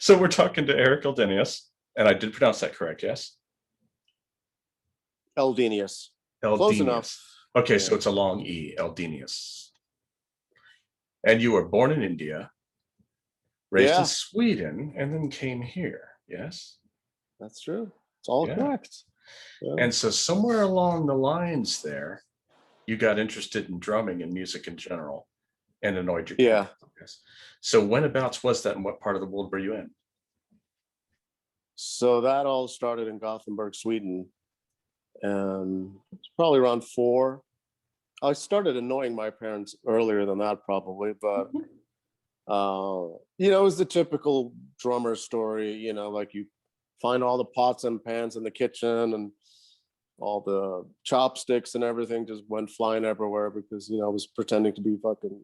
So we're talking to Erik Eldenius, and I did pronounce that correct, yes? Eldenius. Close enough. Eldenius. Okay, Yeah. so it's a long E, Eldenius. And you were born in India, raised in Sweden, and then came here, yes? That's true. It's all correct. Yeah. And so somewhere along the lines there, you got interested in drumming and music in general and annoyed your parents. Yes. So whenabouts was that, and what part of the world were you in? So that all started in Gothenburg, Sweden. And it's probably around 4. I started annoying my parents earlier than that, probably, but it was the typical drummer story, like you find all the pots and pans in the kitchen and all the chopsticks and everything just went flying everywhere because, I was pretending to be fucking,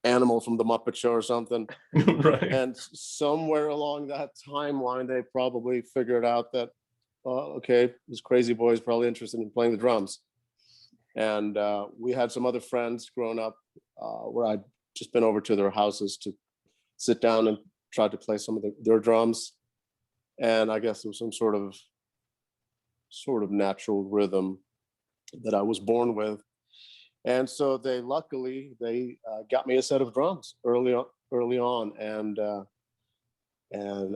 animal from the Muppet Show or something. Right. And somewhere along that timeline, they probably figured out that, okay, this crazy boy is probably interested in playing the drums. And we had some other friends growing up where I'd just been over to their houses to sit down and try to play some of their drums. And I guess there was some sort of natural rhythm that I was born with. And so they luckily got me a set of drums early on. And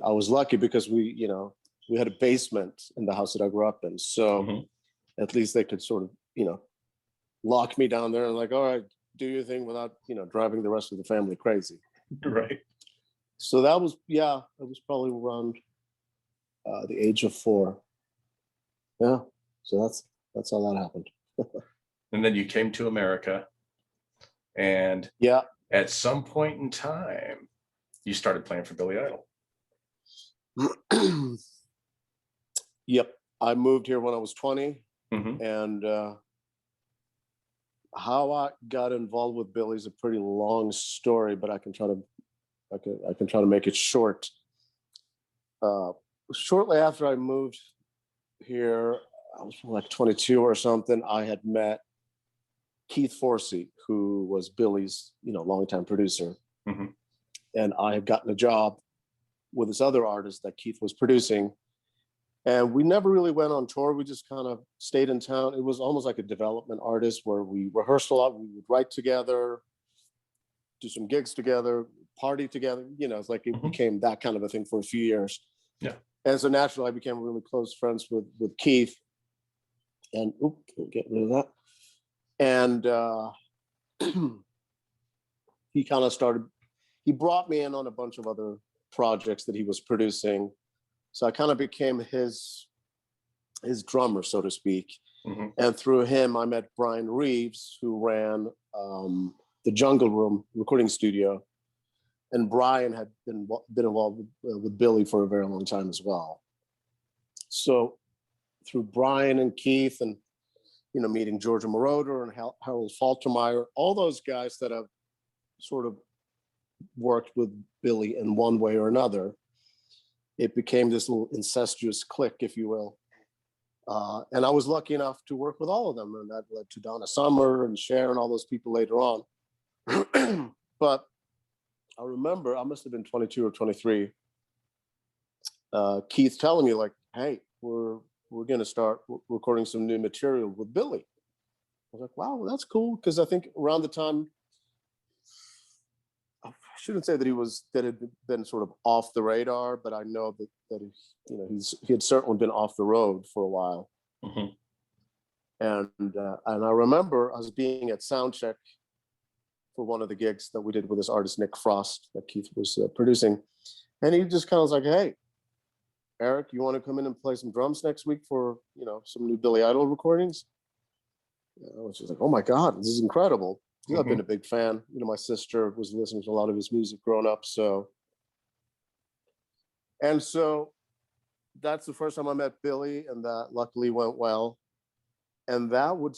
I was lucky because we had a basement in the house that I grew up in. So at least they could sort of, lock me down there and like, all right, do your thing without, driving the rest of the family crazy. Right. So that was, it was probably around the age of 4. Yeah. So that's how that happened. And then you came to America, and at some point in time, you started playing for Billy Idol. Yep. I moved here when I was 20. And how I got involved with Billy is a pretty long story, but I can try to make it short. Shortly after I moved here, I was like 22 or something, I had met Keith Forsey, who was Billy's, longtime producer. And I had gotten a job with this other artist that Keith was producing. And we never really went on tour. We just kind of stayed in town. It was almost like a development artist where we rehearsed a lot. We would write together, do some gigs together, party together. It's like it became that kind of a thing for a few years. Yeah. And so naturally, I became really close friends with Keith. And get rid of that. And he kind of he brought me in on a bunch of other projects that he was producing. So I kind of became his drummer, so to speak. And through him, I met Brian Reeves, who ran the Jungle Room recording studio. And Brian had been involved with Billy for a very long time as well. So through Brian and Keith and, meeting Georgia Moroder and Harold Faltermeyer, all those guys that have sort of worked with Billy in one way or another, it became this little incestuous clique, if you will. And I was lucky enough to work with all of them, and that led to Donna Summer and Cher and all those people later on. But I remember I must have been 22 or 23. Keith telling me like, "Hey, we're going to start recording some new material with Billy." I was like, "Wow, that's cool," because I think around the time, I shouldn't say that that had been sort of off the radar, but I know that he had certainly been off the road for a while. And I remember I was being at soundcheck for one of the gigs that we did with this artist Nick Frost that Keith was producing, and he just kind of was like, "Hey, Erik, you want to come in and play some drums next week for some new Billy Idol recordings?" I was just like, "Oh my God, this is incredible." I've been a big fan. My sister was listening to a lot of his music growing up. So that's the first time I met Billy, and that luckily went well. And that would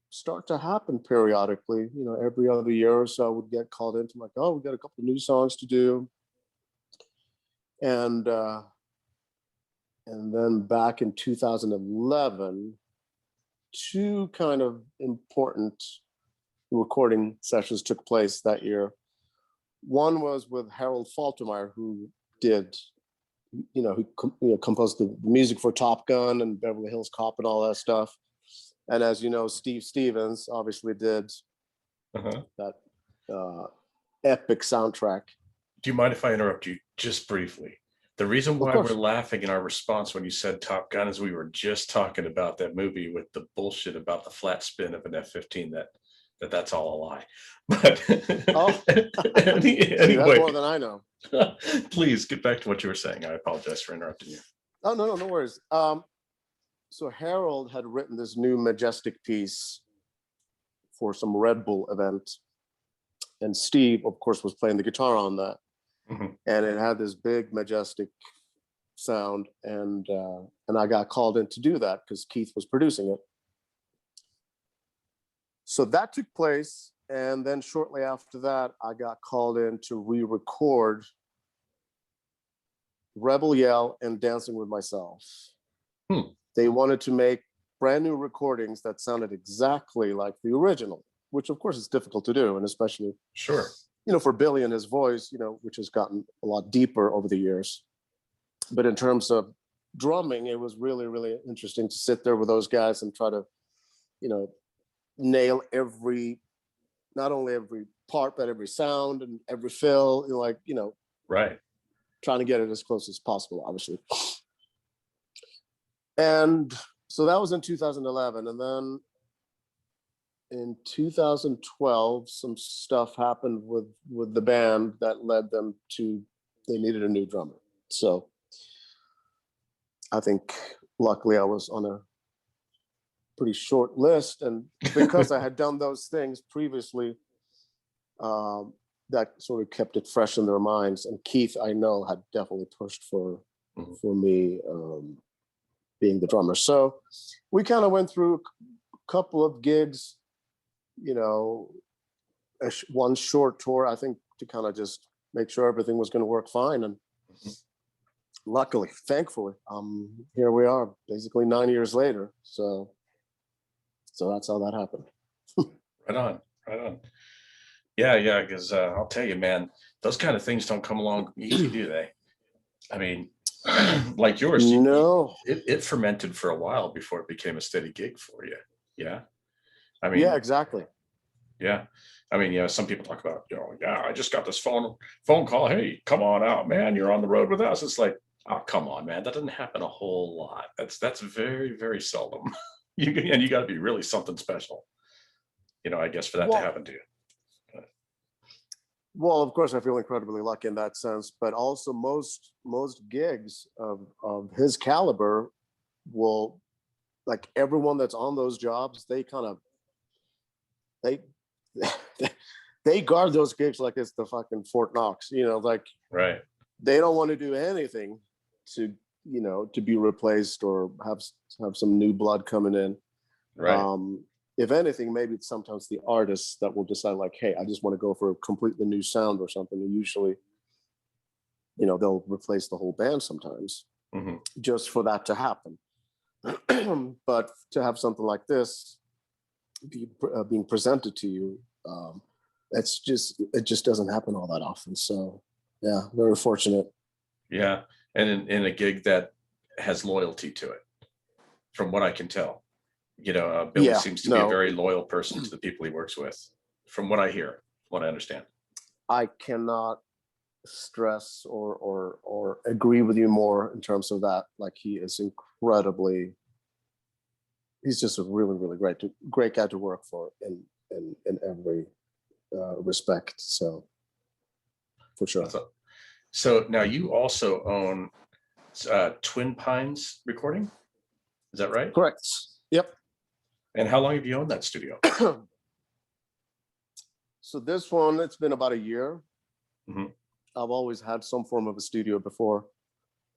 start to happen periodically. Every other year or so I would get called into like, "Oh, we got a couple of new songs to do." And then back in 2011, 2 kind of important recording sessions took place that year. One was with Harold Faltermeyer, who did he composed the music for Top Gun and Beverly Hills Cop and all that stuff. And as you know, Steve Stevens obviously did that epic soundtrack. Do you mind if I interrupt you just briefly? The reason why we're laughing in our response when you said Top Gun is we were just talking about that movie with the bullshit about the flat spin of an F-15 that's all a lie. But anyway, that's more than I know. Please get back to what you were saying. I apologize for interrupting you. Oh, no worries. So Harold had written this new majestic piece for some Red Bull event. And Steve, of course, was playing the guitar on that. And it had this big, majestic sound. And I got called in to do that because Keith was producing it. So that took place. And then shortly after that, I got called in to re-record Rebel Yell and Dancing with Myself. They wanted to make brand new recordings that sounded exactly like the original, which of course is difficult to do. And especially, for Billy and his voice, which has gotten a lot deeper over the years. But in terms of drumming, it was really, really interesting to sit there with those guys and try to, nail not only every part, but every sound and every fill, trying to get it as close as possible, obviously. And so that was in 2011. And then in 2012, some stuff happened with the band that led them to, they needed a new drummer. So I think luckily I was on a pretty short list. And because I had done those things previously, that sort of kept it fresh in their minds. And Keith, I know, had definitely pushed for me being the drummer. So we kind of went through a couple of gigs, one short tour, I think, to kind of just make sure everything was going to work fine. And luckily, thankfully, here we are, basically 9 years later. So that's how that happened. Right on. Yeah, because I'll tell you, man, those kind of things don't come along easy, do they? I mean, like yours, it fermented for a while before it became a steady gig for you. Yeah. I mean, yeah, exactly. Yeah. I mean, some people talk about, I just got this phone call. Hey, come on out, man. You're on the road with us. It's like, oh, come on, man. That doesn't happen a whole lot. That's very, very seldom. And you got to be really something special, I guess, for that to happen to you. Well, of course, I feel incredibly lucky in that sense, but also most gigs of his caliber will, like, everyone that's on those jobs, they kind of, they guard those gigs like it's the fucking Fort Knox, right. They don't want to do anything to, to be replaced or have some new blood coming in. Right. If anything, maybe it's sometimes the artists that will decide, like, hey, I just want to go for a completely new sound or something. And usually, they'll replace the whole band sometimes just for that to happen. But to have something like this being presented to you, it just doesn't happen all that often. So yeah, very fortunate. Yeah. And in a gig that has loyalty to it, from what I can tell. Billy seems to be a very loyal person to the people he works with, from what I hear, what I understand. I cannot stress or agree with you more in terms of that. Like, he is he's just a really, really great guy to work for in every respect. So for sure. So now you also own Twin Pines Recording. Is that right? Correct. Yep. And how long have you owned that studio? So this one, it's been about a year. I've always had some form of a studio before,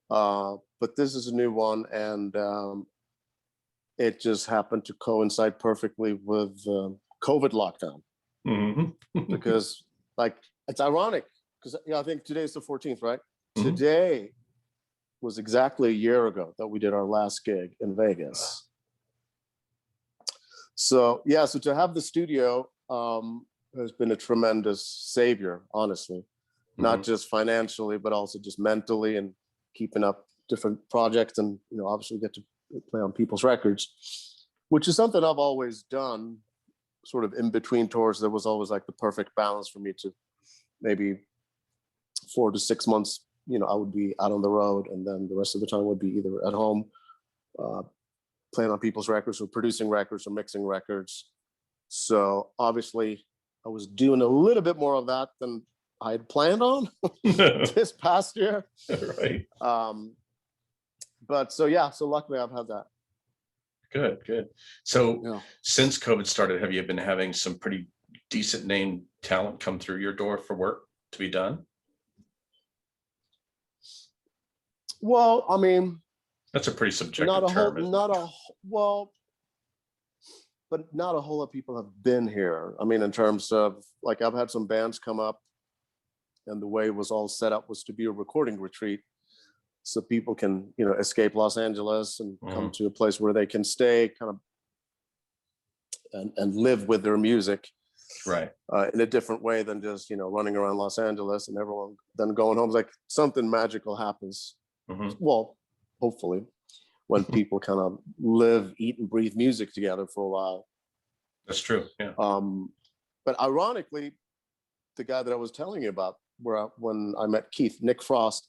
but this is a new one, and it just happened to coincide perfectly with COVID lockdown. Because, like, it's ironic because I think today's the 14th, right? Today was exactly a year ago that we did our last gig in Vegas. So to have the studio has been a tremendous savior, honestly, not just financially, but also just mentally. And keeping up different projects and, obviously get to play on people's records, which is something I've always done sort of in between tours. There was always like the perfect balance for me to maybe 4 to 6 months, I would be out on the road, and then the rest of the time would be either at home, playing on people's records or producing records or mixing records. So obviously I was doing a little bit more of that than I had planned on this past year. Right. But so luckily I've had that. Good. So since COVID started, have you been having some pretty decent name talent come through your door for work to be done? Well, I mean, that's a pretty subjective not a term. But not a whole lot of people have been here. I mean, in terms of, like, I've had some bands come up, and the way it was all set up was to be a recording retreat, so people can, escape Los Angeles and come to a place where they can stay, kind of, and live with their music, right, in a different way than just, running around Los Angeles and everyone then going home. It's like something magical happens. Well, hopefully, when people kind of live, eat, and breathe music together for a while. That's true. Yeah. But ironically, the guy that I was telling you about, when I met Keith, Nick Frost,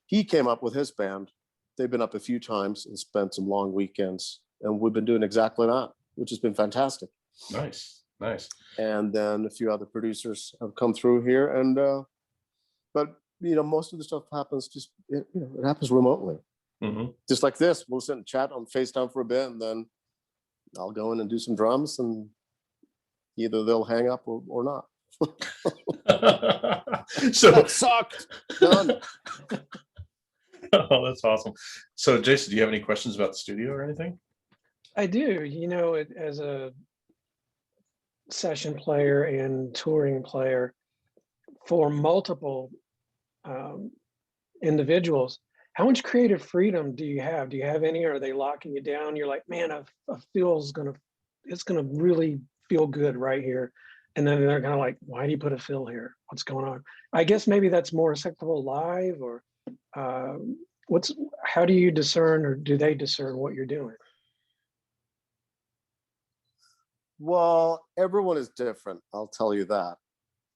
he came up with his band. They've been up a few times and spent some long weekends, and we've been doing exactly that, which has been fantastic. Nice. And then a few other producers have come through here, and but most of the stuff happens it happens remotely. Just like this, we'll sit and chat on FaceTime for a bit, and then I'll go in and do some drums, and either they'll hang up or not. So that sucked. Done. Oh, that's awesome. So Jason, do you have any questions about the studio or anything? I do. As a session player and touring player for multiple individuals, how much creative freedom do you have? Do you have any, or are they locking you down? You're like, man, I feel it's gonna really feel good right here. And then they're kind of like, why do you put a fill here? What's going on? I guess maybe that's more acceptable live, or how do you discern, or do they discern what you're doing? Well, everyone is different, I'll tell you that.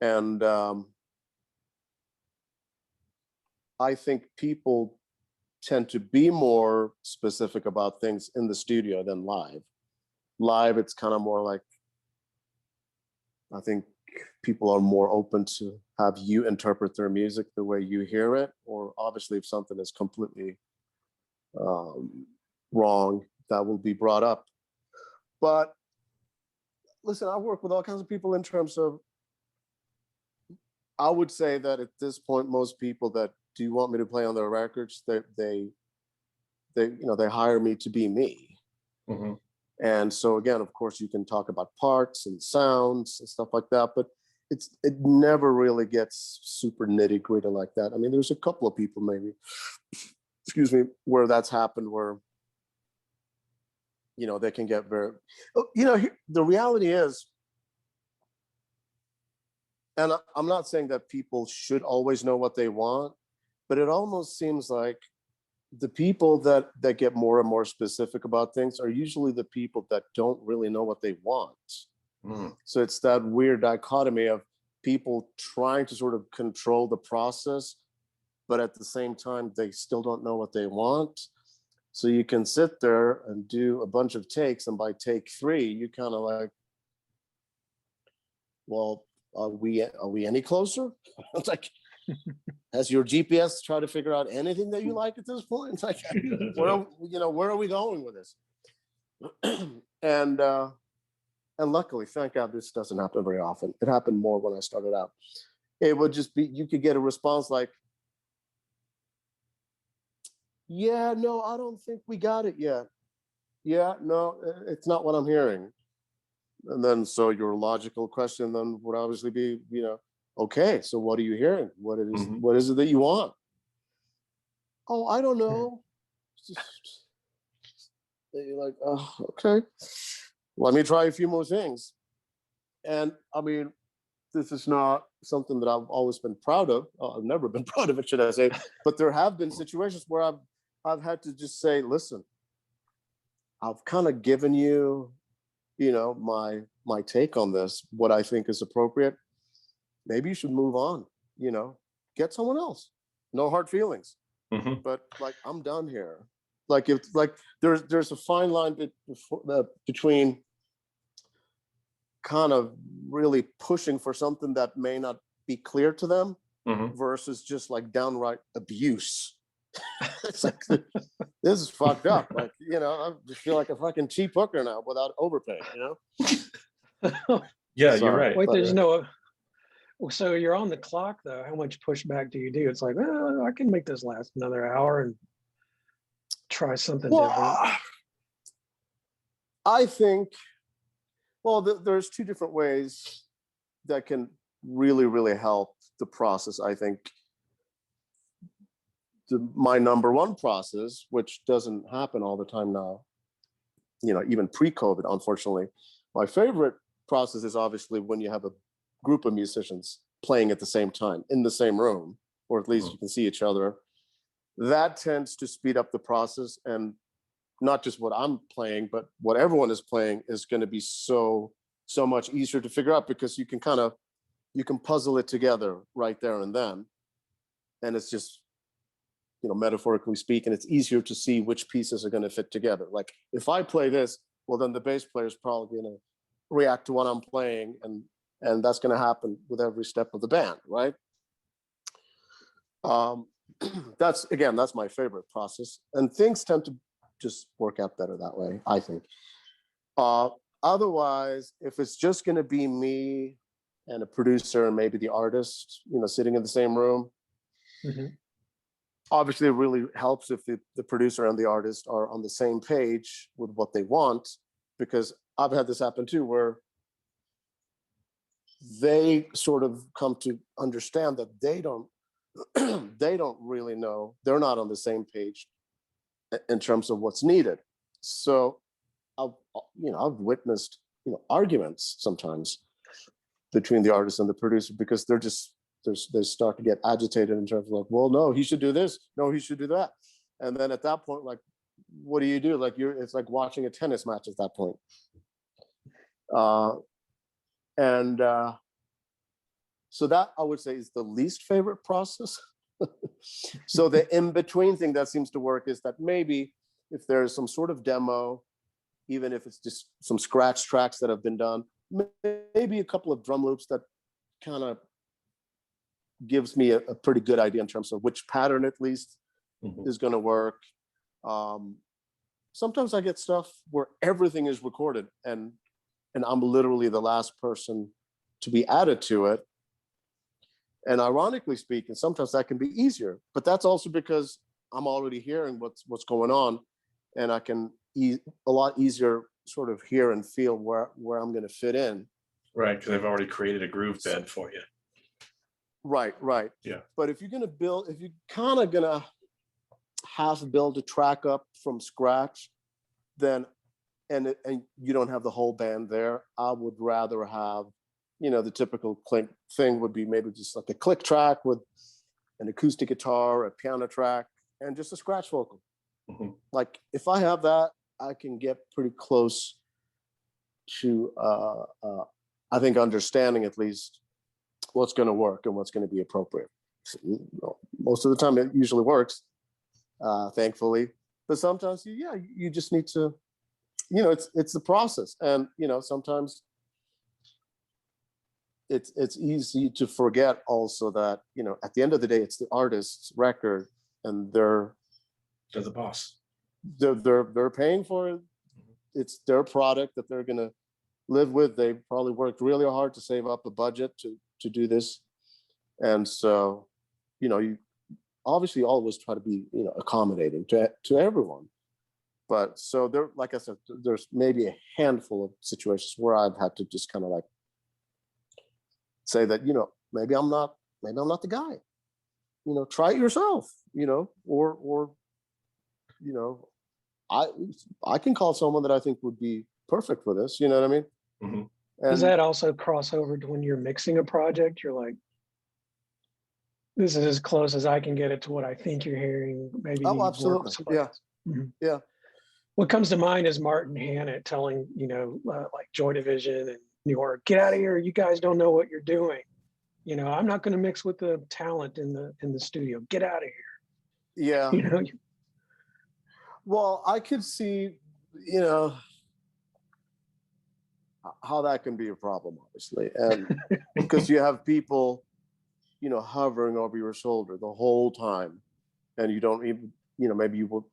And I think people tend to be more specific about things in the studio than live. Live, it's kind of more like, I think people are more open to have you interpret their music the way you hear it, or obviously if something is completely wrong, that will be brought up. But listen, I work with all kinds of people in terms of, I would say that at this point, most people that do want me to play on their records, they hire me to be me. And so again, of course, you can talk about parts and sounds and stuff like that, but it never really gets super nitty gritty like that. I mean, there's a couple of people maybe, excuse me, where that's happened, where they can get very, the reality is, and I'm not saying that people should always know what they want, but it almost seems like the people that get more and more specific about things are usually the people that don't really know what they want. So it's that weird dichotomy of people trying to sort of control the process, but at the same time, they still don't know what they want. So you can sit there and do a bunch of takes, and by take 3, you kind of like, well, are we any closer? It's like, has your GPS tried to figure out anything that you like at this point? It's like, where are we going with this? And luckily, thank God, this doesn't happen very often. It happened more when I started out. It would just be, you could get a response like, yeah, no, I don't think we got it yet. Yeah, no, it's not what I'm hearing. And then, so your logical question then would obviously be, okay, so what are you hearing? What is it that you want? Oh, I don't know. You're like, oh, okay. Let me try a few more things. And I mean, this is not something that I've always been proud of. I've never been proud of it, should I say? But there have been situations where I've had to just say, listen, I've kind of given you, my take on this, what I think is appropriate. Maybe you should move on. Get someone else. No hard feelings. Mm-hmm. But like, I'm done here. Like, if like there's a fine line between kind of really pushing for something that may not be clear to them versus just like downright abuse. It's like, this is fucked up. Like, I just feel like a fucking cheap hooker now without overpaying, Yeah, Sorry, you're right. Wait, there's no. So you're on the clock though. How much pushback do you do? It's like, I can make this last another hour and try something different. I think, there's two different ways that can really, really help the process. I think my number one process, which doesn't happen all the time now, even pre-COVID, unfortunately, my favorite process is obviously when you have a group of musicians playing at the same time in the same room, or at least you can see each other. That tends to speed up the process, and not just what I'm playing, but what everyone is playing is going to be so much easier to figure out, because you can puzzle it together right there and then. And it's just, metaphorically speaking, it's easier to see which pieces are going to fit together. Like, if I play this, well, then the bass player is probably going to react to what I'm playing, and that's going to happen with every step of the band, right? That's my favorite process, and things tend to just work out better that way, I think. Otherwise, if it's just going to be me and a producer and maybe the artist, sitting in the same room, obviously it really helps if the producer and the artist are on the same page with what they want, because I've had this happen too, where they sort of come to understand that they don't really know, they're not on the same page in terms of what's needed. So I've witnessed, arguments sometimes between the artist and the producer, because they start to get agitated in terms of like, well, no, he should do this, no, he should do that. And then at that point, like, what do you do? Like, it's like watching a tennis match at that point. So that, I would say, is the least favorite process. So the in-between thing that seems to work is that maybe if there's some sort of demo, even if it's just some scratch tracks that have been done, maybe a couple of drum loops that kind of gives me a pretty good idea in terms of which pattern at least is going to work. Sometimes I get stuff where everything is recorded and I'm literally the last person to be added to it. And ironically speaking, sometimes that can be easier, but that's also because I'm already hearing what's going on, and I can a lot easier sort of hear and feel where I'm going to fit in. Right, because they've already created a groove bed for you. Right. Yeah. But if you're kind of gonna have to build a track up from scratch, then and you don't have the whole band there, I would rather have, the typical click thing would be maybe just like a click track with an acoustic guitar, a piano track, and just a scratch vocal. Like, if I have that, I can get pretty close to, I think, understanding at least what's going to work and what's going to be appropriate. Most of the time, it usually works, thankfully. But sometimes, you just need to, it's the process, and sometimes it's easy to forget also that at the end of the day, it's the artist's record, and they're the boss. They're paying for it. It's their product that they're going to live with. They probably worked really hard to save up a budget to do this, and so you obviously always try to be accommodating to everyone. But so there, like I said, there's maybe a handful of situations where I've had to just kind of like say that maybe I'm not the guy. Try it yourself. Or I can call someone that I think would be perfect for this. You know what I mean? Does And that also cross over to when you're mixing a project? You're like, this is as close as I can get it to what I think you're hearing. Maybe oh, you work with absolutely. somebody Yeah. else. Mhm. Yeah. What comes to mind is Martin Hannett telling, like Joy Division and New York, get out of here. You guys don't know what you're doing. I'm not going to mix with the talent in the studio. Get out of Yeah. here. Well, I could see, how that can be a problem, obviously. And because you have people, hovering over your shoulder the whole time, and you don't even, maybe you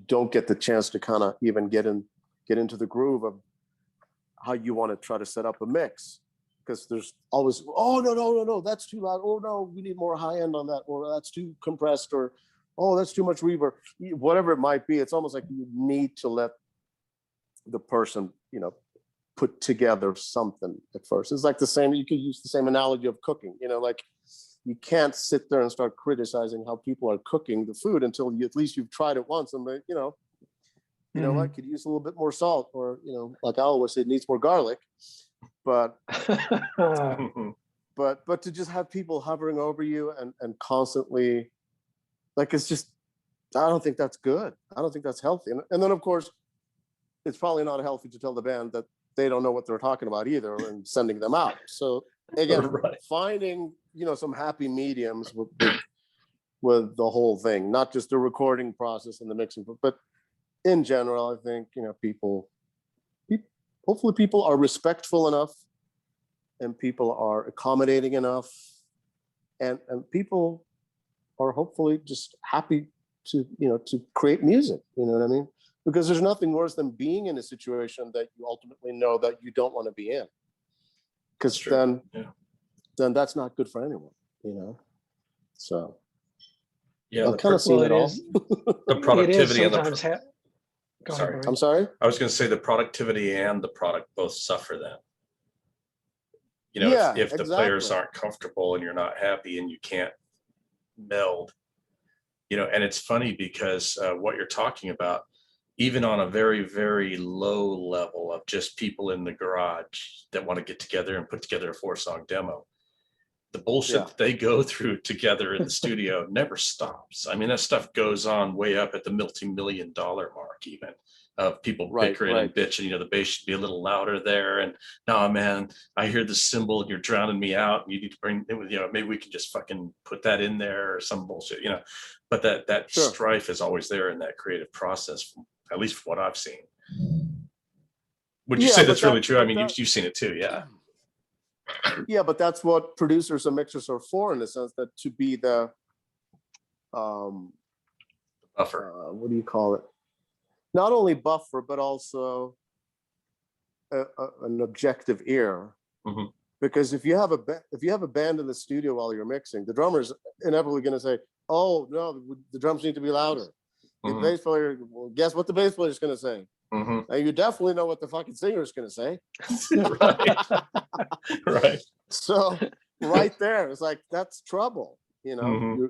don't get the chance to kind of even get into the groove of how you want to try to set up a mix. Because there's always, oh, no, that's too loud. Oh, no, we need more high end on that. Or that's too compressed. Or, oh, that's too much reverb. Whatever it might be, it's almost like you need to let the person, put together something at first. It's like the same, you could use the same analogy of cooking, like you can't sit there and start criticizing how people are cooking the food until at least you've tried it once. And, what, could use a little bit more salt, or, like I always say, it needs more garlic. But but to just have people hovering over you and constantly, like, it's just, I don't think that's good. I don't think that's healthy. And then of course, it's probably not healthy to tell the band that they don't know what they're talking about either, and sending them out. So again, Right. finding, some happy mediums with the whole thing, not just the recording process and the mixing, but in general, I think, hopefully people are respectful enough, and people are accommodating enough, and people are hopefully just happy to, to create music, you know what I mean? Because there's nothing worse than being in a situation that you ultimately know that you don't want to be in. Because then that's not good for anyone, So Yeah, I've kind of seen it all. The productivity and sometimes sorry. I'm sorry? I was going to say the productivity and the product both suffer then. If the players aren't comfortable and you're not happy and you can't meld, and it's funny because what you're talking about, even on a very, very low level of just people in the garage that want to get together and put together a 4-song demo, the bullshit that they go through together in the studio never stops. I mean, that stuff goes on way up at the multi-million-dollar mark, even, of people bickering and bitching. The bass should be a little louder there, and no, man, I hear the cymbal and you're drowning me out, and you need to bring, maybe we can just fucking put that in there or some bullshit, But that strife is always there in that creative process, at least from what I've seen. Would you say that's really true? I mean, you've seen it too, yeah. Yeah, but that's what producers and mixers are for, in the sense that to be the buffer. What do you call it? Not only buffer, but also an objective ear. Mm-hmm. Because if you have a band in the studio while you're mixing, the drummer's inevitably going to say, "Oh no, the drums need to be louder." The bass player, well, guess what the bass player is going to say? Now you definitely know what the fucking singer is going to say. Right. So right there, it's like, that's trouble. You're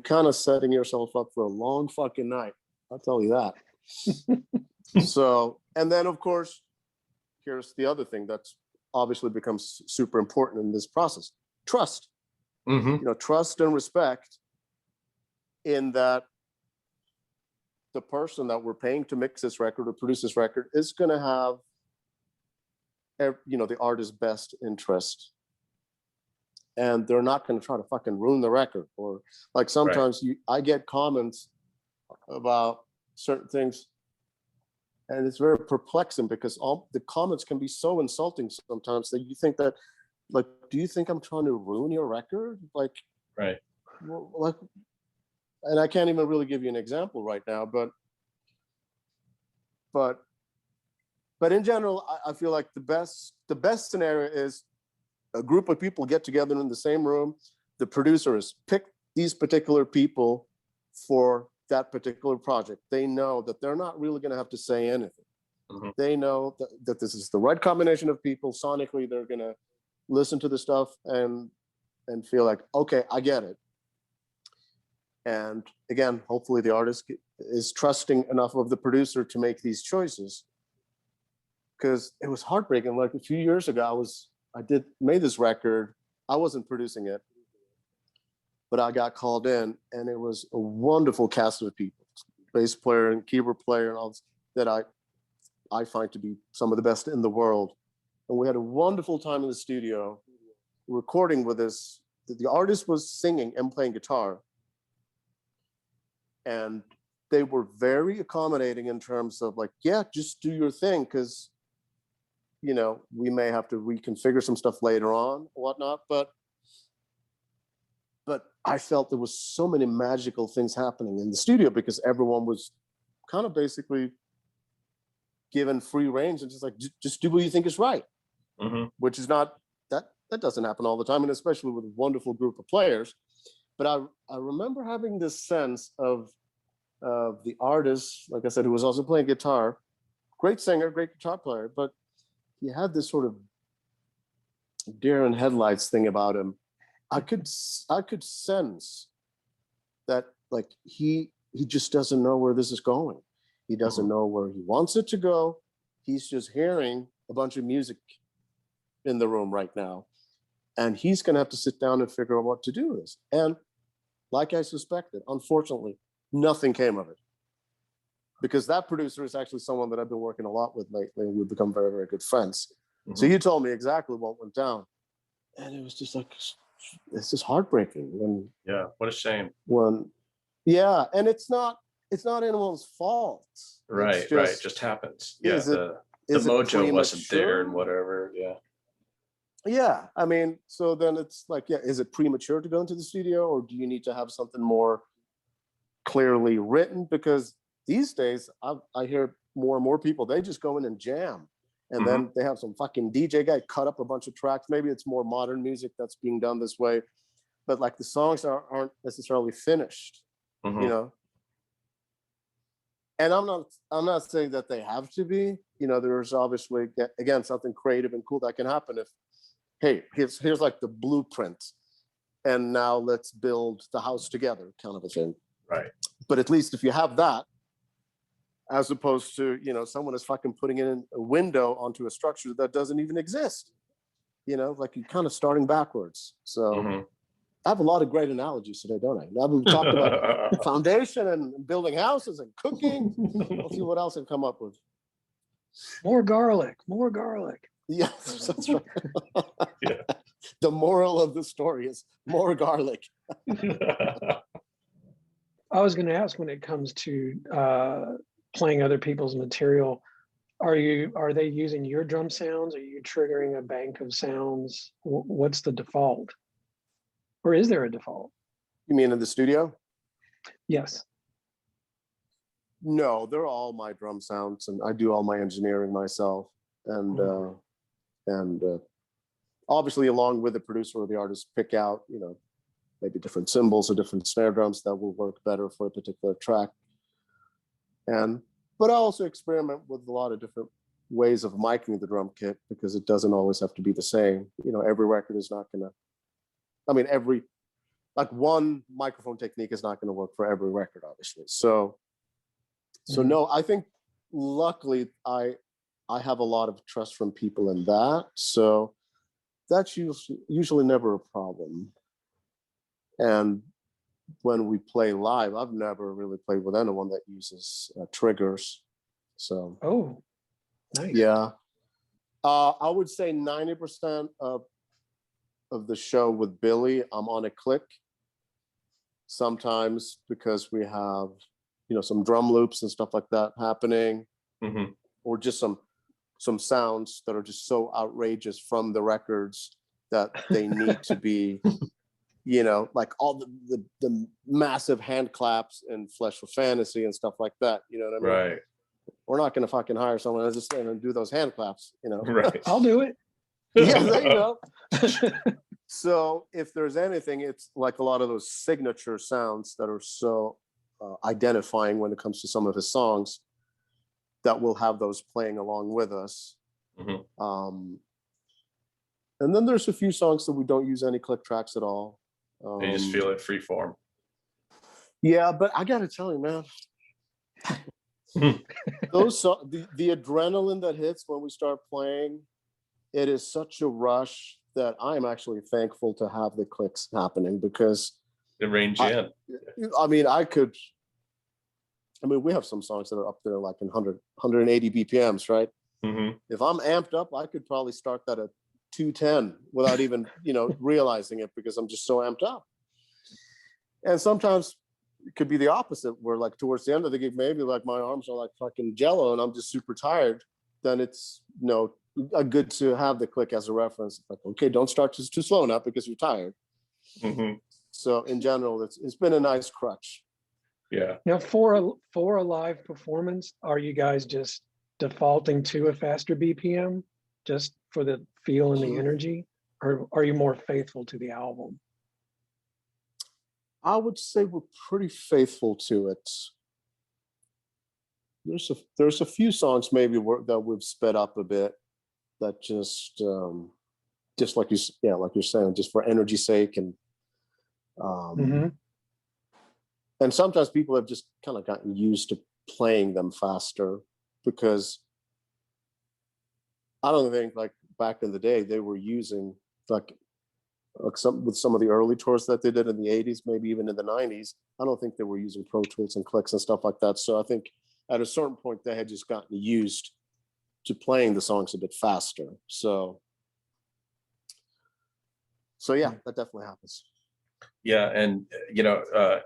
kind of setting yourself up for a long fucking night. I'll tell you that. So, and then of course, here's the other thing that's obviously becomes super important in this process: trust. Trust and respect, in that the person that we're paying to mix this record or produce this record is going to have, the artist's best interest, and they're not going to try to fucking ruin the record. Or like sometimes I get comments about certain things, and it's very perplexing, because all the comments can be so insulting sometimes that you think that, like, do you think I'm trying to ruin your record? Like, like, and I can't even really give you an example right now, but in general, I feel like the best scenario is a group of people get together in the same room. The producer has picked these particular people for that particular project. They know that they're not really going to have to say anything. They know that this is the right combination of people. Sonically, they're going to listen to the stuff and feel like, okay, I get it. And again, hopefully the artist is trusting enough of the producer to make these choices. because it was heartbreaking. Like a few years ago, I made this record. I wasn't producing it, but I got called in, and it was a wonderful cast of people, bass player and keyboard player and all this, that I find to be some of the best in the world. And we had a wonderful time in the studio recording with this. The artist was singing and playing guitar. And they were very accommodating in terms of like, yeah, just do your thing, because, you know, we may have to reconfigure some stuff later on, whatnot. But I felt there was so many magical things happening in the studio because everyone was kind of basically given free range and just like, just do what you think is right, which is not, that doesn't happen all the time, and especially with a wonderful group of players. But I remember having this sense of the artist, like I said, who was also playing guitar, great singer, great guitar player, but he had this sort of deer in headlights thing about him. I could sense that, like, he just doesn't know where this is going. He doesn't know where he wants it to go. He's just hearing a bunch of music in the room right now, and he's going to have to sit down and figure out what to do with this. And like I suspected, unfortunately, nothing came of it, because that producer is actually someone that I've been working a lot with lately, and we've become very, very good friends. So he told me exactly what went down, and it was just like, it's just heartbreaking when, what a shame. And it's not anyone's fault. Right, right. It just happens. Yeah, the mojo wasn't there and whatever. Yeah, I mean, so then it's like, is it premature to go into the studio, or do you need to have something more clearly written? Because these days I hear more and more people, they just go in and jam, and then they have some fucking DJ guy cut up a bunch of tracks. Maybe it's more modern music that's being done this way, but like the songs aren't necessarily finished, you know. And I'm not saying that they have to be. You know, there's obviously, again, something creative and cool that can happen if, hey, here's like the blueprint, and now let's build the house together, kind of a thing. Right. But at least if you have that, as opposed to, you know, someone is fucking putting in a window onto a structure that doesn't even exist, you know, like you're kind of starting backwards. So I have a lot of great analogies today, don't I? Now we've talked about foundation and building houses and cooking. We'll see what else I come up with. More garlic. Yeah, that's right. The moral of the story is more garlic. I was going to ask, when it comes to playing other people's material, are they using your drum sounds? Are you triggering a bank of sounds? What's the default? Or is there a default? You mean in the studio? Yes. No, they're all my drum sounds, and I do all my engineering myself. And obviously, along with the producer or the artist, pick out, you know, maybe different cymbals or different snare drums that will work better for a particular track. But I also experiment with a lot of different ways of miking the drum kit, because it doesn't always have to be the same. You know, every record is not gonna, I mean, one microphone technique is not gonna work for every record, obviously. So no, I think luckily I have a lot of trust from people in that. So that's usually never a problem. And when we play live, I've never really played with anyone that uses triggers. So nice. Yeah, I would say 90% of the show with Billy, I'm on a click. Sometimes because we have, you know, some drum loops and stuff like that happening, or just some sounds that are just so outrageous from the records that they need to be, you know, like all the massive hand claps and Flesh for Fantasy and stuff like that. You know what I mean? Right. We're not going to fucking hire someone to just stand and do those hand claps, you know? Right. I'll do it. Yeah, there you go. So if there's anything, it's like a lot of those signature sounds that are so identifying when it comes to some of his songs, that we'll have those playing along with us. And then there's a few songs that we don't use any click tracks at all. You just feel it free form. Yeah, but I gotta tell you, man, The adrenaline that hits when we start playing, it is such a rush that I'm actually thankful to have the clicks happening, because It reins you in. I mean, we have some songs that are up there like in 180 BPMs, right? Mm-hmm. If I'm amped up, I could probably start that at 210 without even, realizing it, because I'm just so amped up. And sometimes it could be the opposite, where like towards the end of the gig, maybe like my arms are like fucking jello and I'm just super tired. Then it's, good to have the click as a reference. Like, okay, don't start too slow now because you're tired. Mm-hmm. So in general, it's been a nice crutch. Yeah. Now, for a live performance, are you guys just defaulting to a faster BPM just for the feel and the energy, or are you more faithful to the album? I would say we're pretty faithful to it. There's a few songs maybe that we've sped up a bit, that just like you're saying, just for energy's sake, and and sometimes people have just kind of gotten used to playing them faster, because I don't think like back in the day they were using like some of the early tours that they did in the 80s, maybe even in the 90s. I don't think they were using Pro Tools and clicks and stuff like that. So I think at a certain point they had just gotten used to playing the songs a bit faster. So yeah, that definitely happens. Yeah, and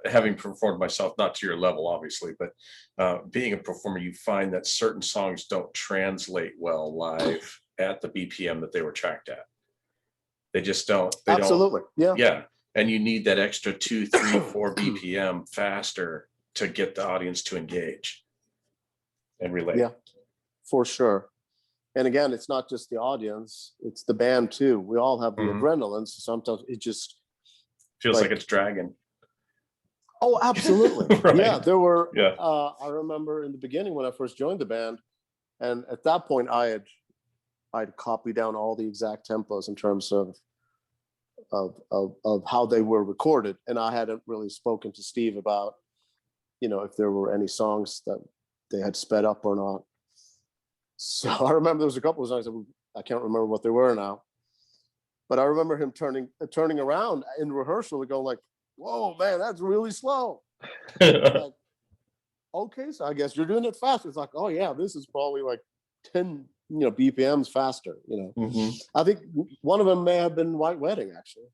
having performed myself, not to your level, obviously, but being a performer, you find that certain songs don't translate well live at the BPM that they were tracked at. They just don't. They Absolutely. don't. Yeah. Yeah, and you need that extra 2, 3, 4 BPM faster to get the audience to engage and relate. Yeah, for sure. And again, it's not just the audience; it's the band too. We all have the adrenaline. So sometimes it just feels like it's dragging. Oh, absolutely. Right. Yeah, there were. Yeah. I remember in the beginning when I first joined the band, and at that point I'd copied down all the exact tempos in terms of how they were recorded, and I hadn't really spoken to Steve about, if there were any songs that they had sped up or not. So I remember there was a couple of songs that I can't remember what they were now, but I remember him turning around in rehearsal and going like, "Whoa, man, that's really slow." Like, okay, so I guess you're doing it faster. It's like, oh yeah, this is probably like 10 BPMs faster. I think one of them may have been White Wedding, actually.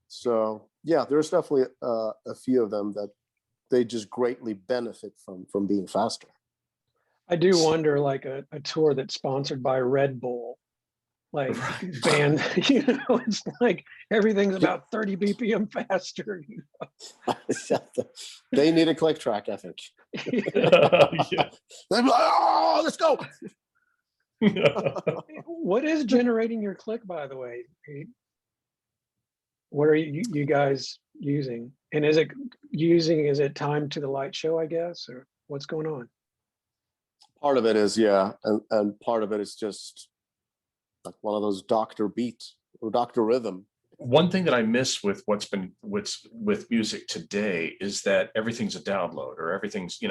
So yeah, there's definitely a few of them that they just greatly benefit from being faster. I do wonder, like a tour that's sponsored by Red Bull, like band, it's like everything's about 30 BPM faster. They need a click track, I think. Yeah. They're like, oh, let's go. What is generating your click, by the way? What are you guys using? And is it timed to the light show, I guess, or what's going on? Part of it is, yeah, and part of it is just like one of those doctor beats or doctor rhythm. One thing that I miss with what's with music today is that everything's a download, or everything's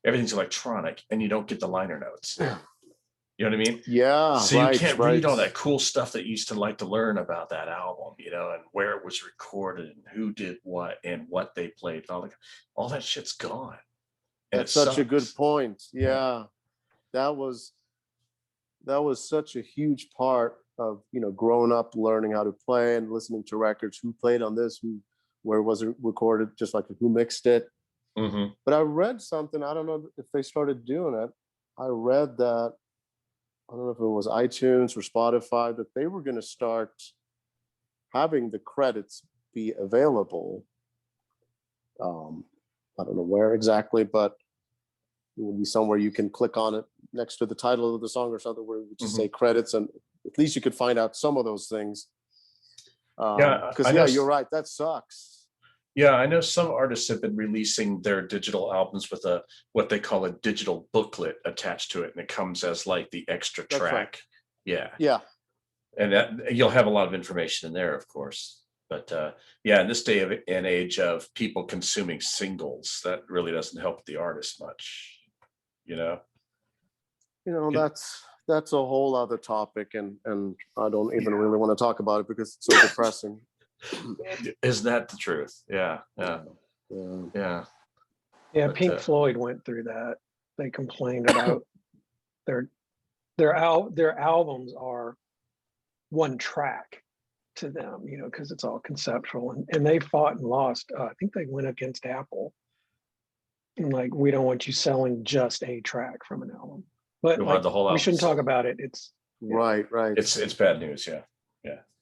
electronic, and you don't get the liner notes. You know what I mean? Yeah. So you can't read all that cool stuff that you used to like to learn about that album, and where it was recorded and who did what and what they played. All that shit's gone. And that's such a good point. Yeah. That was such a huge part of growing up, learning how to play and listening to records, who played on this, where was it recorded, just like who mixed it. But I read something, I don't know if they started doing it. I read that, I don't know if it was iTunes or Spotify, that they were going to start having the credits be available. I don't know where exactly, but it would be somewhere you can click on it next to the title of the song or something, where it would just say credits, and at least you could find out some of those things. Because you're right, that sucks. Yeah, I know some artists have been releasing their digital albums with what they call a digital booklet attached to it, and it comes as like the extra track. Right. Yeah. Yeah. And that you'll have a lot of information in there, of course. But yeah, in this day of and age of people consuming singles, that really doesn't help the artist much, you know. That's a whole other topic, and I don't even really want to talk about it because it's so depressing. Isn't that the truth? Yeah. Yeah, But, Pink Floyd went through that. They complained about their albums are one track to them, because it's all conceptual, and they fought and lost. I think they went against Apple, and like, we don't want you selling just a track from an album, but like, the whole we shouldn't talk album. about it. It's Right. It's bad news.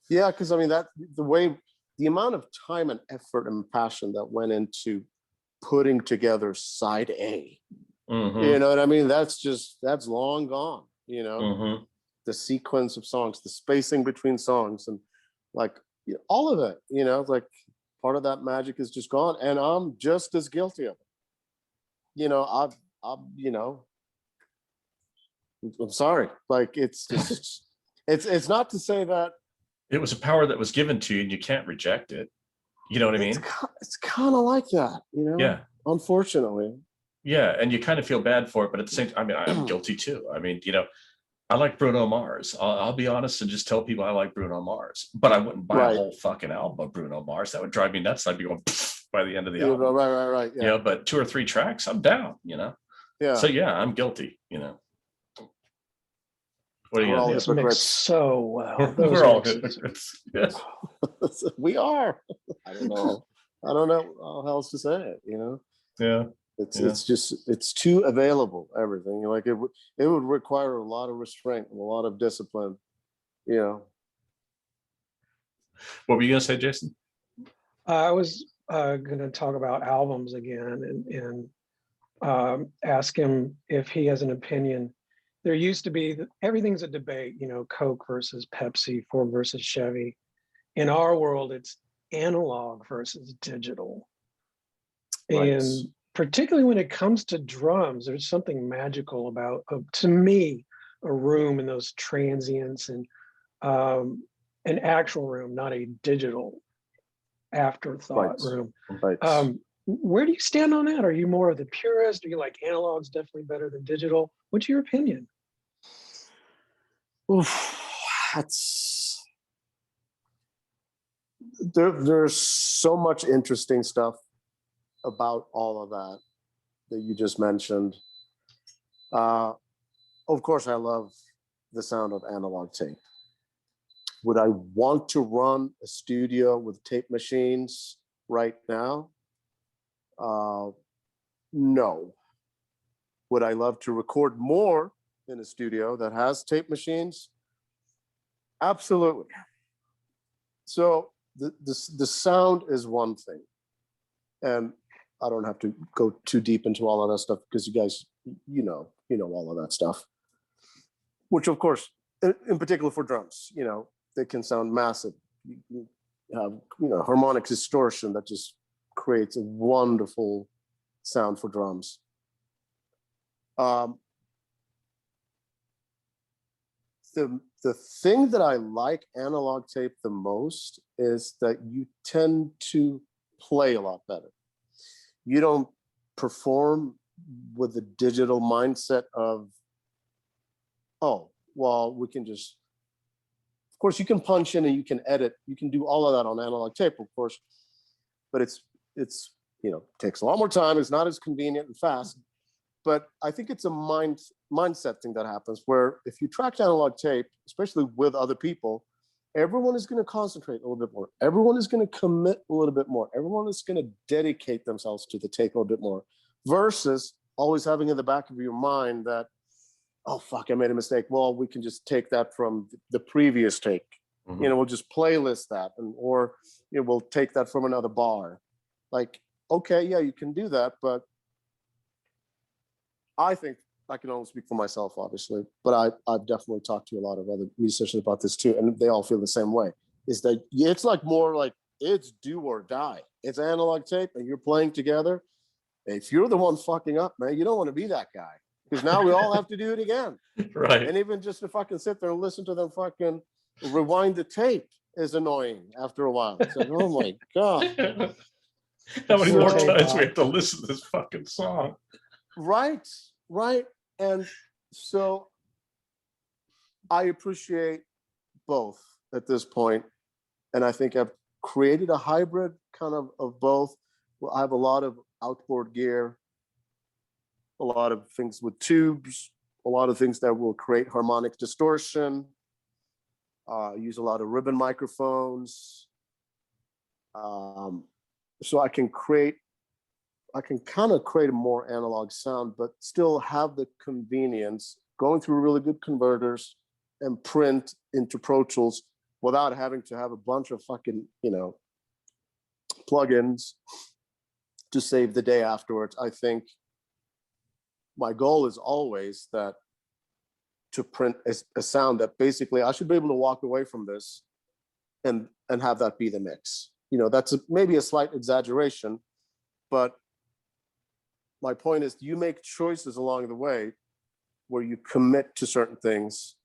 Yeah, because I mean, that the amount of time and effort and passion that went into putting together side A, you know what I mean? That's long gone, the sequence of songs, the spacing between songs, and like all of it, like part of that magic is just gone, and I'm just as guilty of it. I'm sorry. Like, it's just, it's not to say that it was a power that was given to you and you can't reject it. You know what I mean? It's kind of like that, Yeah. Unfortunately. Yeah, and you kind of feel bad for it, but at the same time, I mean, I'm guilty too. I mean, I like Bruno Mars. I'll be honest and just tell people I like Bruno Mars, but I wouldn't buy a whole fucking album of Bruno Mars. That would drive me nuts. I'd be going by the end of the album. Right. Yeah. But 2 or 3 tracks, I'm down. Yeah. So yeah, I'm guilty. What are you all gonna do? hypocrites. So well. We're all hypocrites. Yeah. We are. I don't know how else to say it. Yeah. It's just, it's too available, everything. Like, it would require a lot of restraint and a lot of discipline. What were you gonna say, Jason? I was going to talk about albums again, and ask him if he has an opinion. There used to be, everything's a debate, Coke versus Pepsi, Ford versus Chevy. In our world, it's analog versus digital. Right. And particularly when it comes to drums, there's something magical about, to me, a room and those transients, and an actual room, not a digital afterthought room. Right. Where do you stand on that? Are you more of the purist? Are you like analog's definitely better than digital? What's your opinion? Oof, there's so much interesting stuff about all of that you just mentioned. Of course, I love the sound of analog tape. Would I want to run a studio with tape machines right now? No. Would I love to record more in a studio that has tape machines? Absolutely. So the sound is one thing, and I don't have to go too deep into all of that stuff because you guys, all of that stuff. Which, of course, in particular for drums, they can sound massive. You have, harmonic distortion that just creates a wonderful sound for drums. The thing that I like analog tape the most is that you tend to play a lot better. You don't perform with the digital mindset of, oh, well, we can just, of course, you can punch in and you can edit. You can do all of that on analog tape, of course, but it's takes a lot more time. It's not as convenient and fast. But I think it's a mindset thing that happens where if you track analog tape, especially with other people, everyone is going to concentrate a little bit more. Everyone is going to commit a little bit more. Everyone is going to dedicate themselves to the take a little bit more, versus always having in the back of your mind that, oh, fuck, I made a mistake. Well, we can just take that from the previous take. Mm-hmm. We'll just playlist that, or we'll take that from another bar. Like, okay, yeah, you can do that, but I think I can only speak for myself, obviously, but I've definitely talked to a lot of other musicians about this too, and they all feel the same way. Is that it's like more like it's do or die. It's analog tape, and you're playing together. If you're the one fucking up, man, you don't want to be that guy, because now we all have to do it again, right? And even just to fucking sit there and listen to them fucking rewind the tape, is annoying after a while. It's like, oh my God. How many more So- times we have to listen to this fucking song? Right, right. And so I appreciate both at this point. And I think I've created a hybrid kind of both. Well, I have a lot of outboard gear, a lot of things with tubes, a lot of things that will create harmonic distortion. Use a lot of ribbon microphones. So I can kind of create a more analog sound, but still have the convenience going through really good converters and print into Pro Tools without having to have a bunch of fucking, plugins to save the day afterwards. I think my goal is always that to print a sound that basically I should be able to walk away from this and have that be the mix. That's maybe a slight exaggeration, but my point is you make choices along the way where you commit to certain things